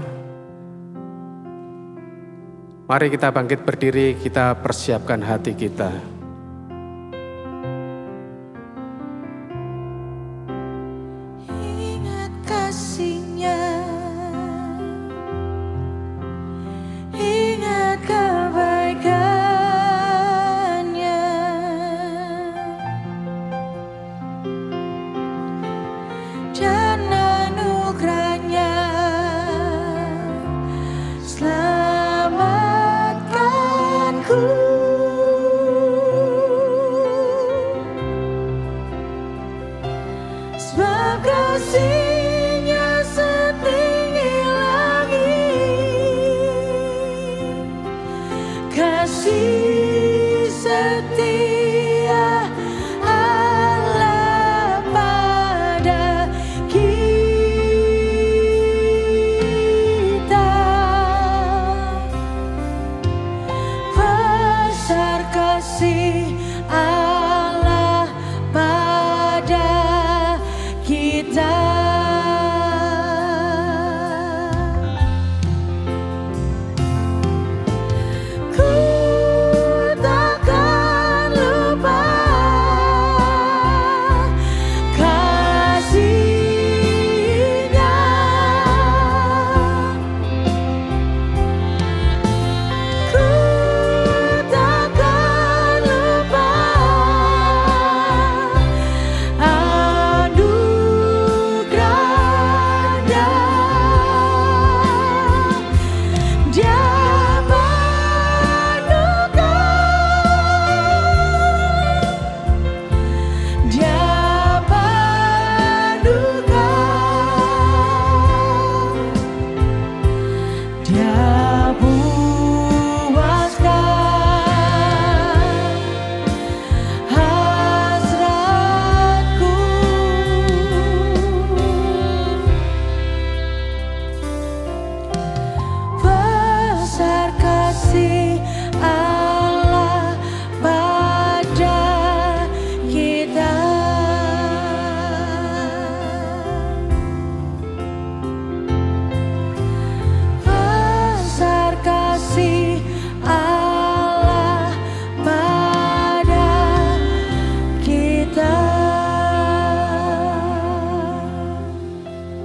Mari kita bangkit berdiri, kita persiapkan hati kita. Ingat kasih-Nya, ingat kebaikan-Nya, dan anugerah-Nya. Sebab kasih-Nya setinggi langit, kasih setia Allah pada kita.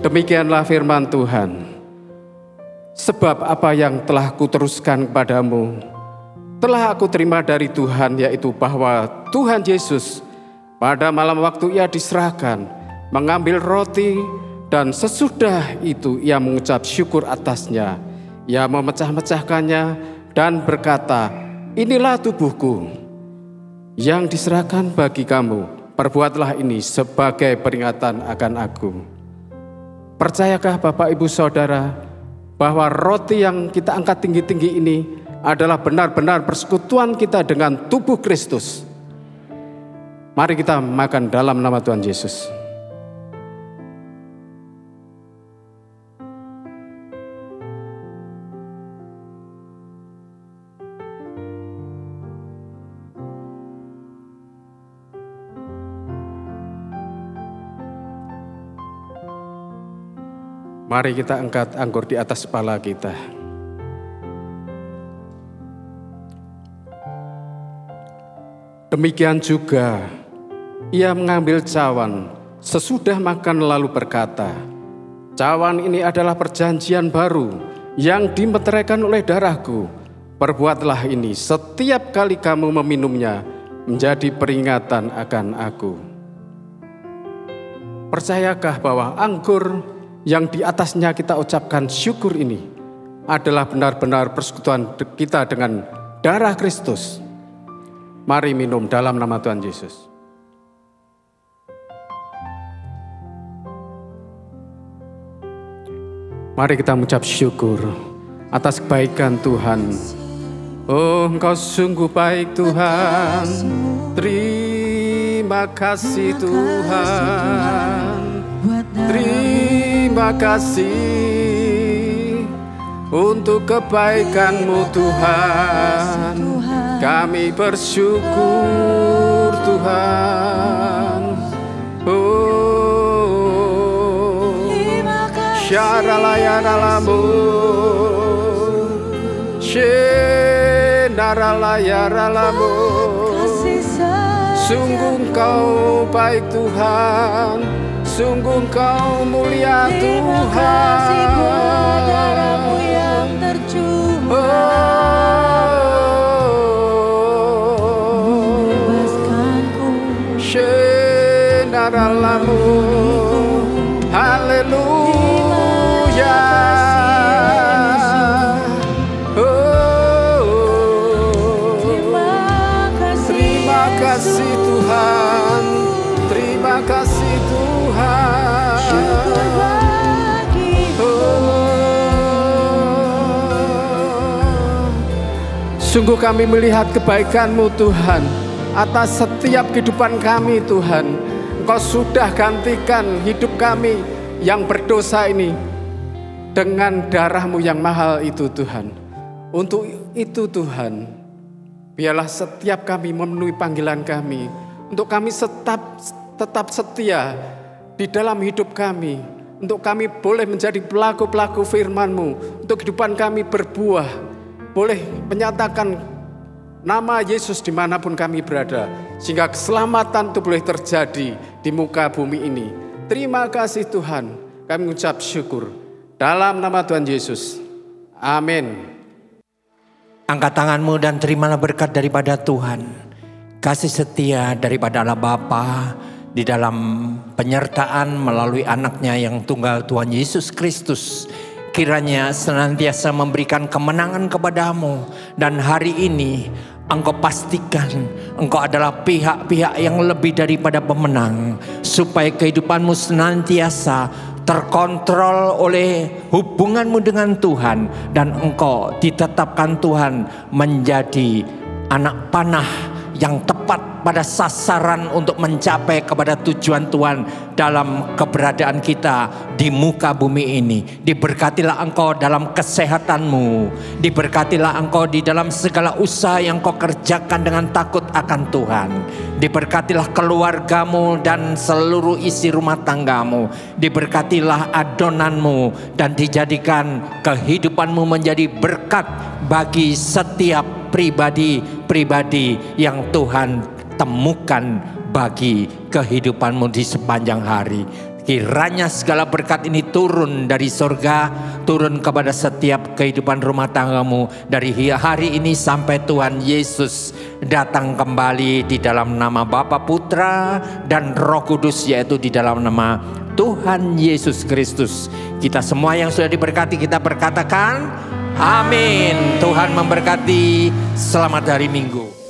Demikianlah firman Tuhan. Sebab apa yang telah kuteruskan kepadamu, telah aku terima dari Tuhan, yaitu bahwa Tuhan Yesus pada malam waktu ia diserahkan, mengambil roti, dan sesudah itu ia mengucap syukur atasnya. Ia memecah-mecahkannya dan berkata, inilah tubuhku yang diserahkan bagi kamu. Perbuatlah ini sebagai peringatan akan aku. Percayakah Bapak Ibu Saudara bahwa roti yang kita angkat tinggi-tinggi ini adalah benar-benar persekutuan kita dengan tubuh Kristus? Mari kita makan dalam nama Tuhan Yesus. Mari kita angkat anggur di atas kepala kita. Demikian juga ia mengambil cawan sesudah makan lalu berkata, cawan ini adalah perjanjian baru yang dimeteraikan oleh darahku. Perbuatlah ini setiap kali kamu meminumnya menjadi peringatan akan aku. Percayakah bahwa anggur yang di atasnya kita ucapkan syukur ini adalah benar-benar persekutuan kita dengan darah Kristus? Mari minum dalam nama Tuhan Yesus. Mari kita mengucap syukur atas kebaikan Tuhan. Oh, Engkau sungguh baik Tuhan. Terima kasih Tuhan. Terima kasih untuk kebaikan-Mu Tuhan. Kami bersyukur Tuhan. Oh, syaralayaralamu, syenaralayaralamu. Sungguh Engkau baik Tuhan. Sungguh Engkau mulia Tuhan. Darah-Mu yang tercurah, bebaskanku, syenaralamu. Haleluya. Terima kasih Tuhan. Terima kasih Tuhan. syukur bagimu. Sungguh kami melihat kebaikan-Mu Tuhan atas setiap kehidupan kami Tuhan. Engkau sudah gantikan hidup kami yang berdosa ini dengan darah-Mu yang mahal itu Tuhan. Untuk itu Tuhan, biarlah setiap kami memenuhi panggilan kami. Untuk kami tetap setia di dalam hidup kami. Untuk kami boleh menjadi pelaku-pelaku firman-Mu. Untuk kehidupan kami berbuah. Boleh menyatakan nama Yesus dimanapun kami berada. Sehingga keselamatan itu boleh terjadi di muka bumi ini. Terima kasih Tuhan. Kami mengucap syukur. Dalam nama Tuhan Yesus. Amin. Angkat tanganmu dan terimalah berkat daripada Tuhan. Kasih setia daripada Allah Bapa di dalam penyertaan melalui anaknya yang tunggal Tuhan Yesus Kristus. Kiranya senantiasa memberikan kemenangan kepadamu. Dan hari ini engkau pastikan engkau adalah pihak-pihak yang lebih daripada pemenang. Supaya kehidupanmu senantiasa terkontrol oleh hubunganmu dengan Tuhan. Dan engkau ditetapkan Tuhan menjadi anak panah yang tepat pada sasaran untuk mencapai kepada tujuan Tuhan dalam keberadaan kita di muka bumi ini. Diberkatilah engkau dalam kesehatanmu. Diberkatilah engkau di dalam segala usaha yang kau kerjakan dengan takut akan Tuhan. Diberkatilah keluargamu dan seluruh isi rumah tanggamu. Diberkatilah adonanmu dan dijadikan kehidupanmu menjadi berkat bagi setiap pribadi-pribadi yang Tuhan temukan bagi kehidupanmu di sepanjang hari. Kiranya segala berkat ini turun dari sorga, turun kepada setiap kehidupan rumah tanggamu dari hari ini sampai Tuhan Yesus datang kembali, di dalam nama Bapa, Putra, dan Roh Kudus, yaitu di dalam nama Tuhan Yesus Kristus. Kita semua yang sudah diberkati, kita berkatakan amin. Tuhan memberkati. Selamat hari Minggu.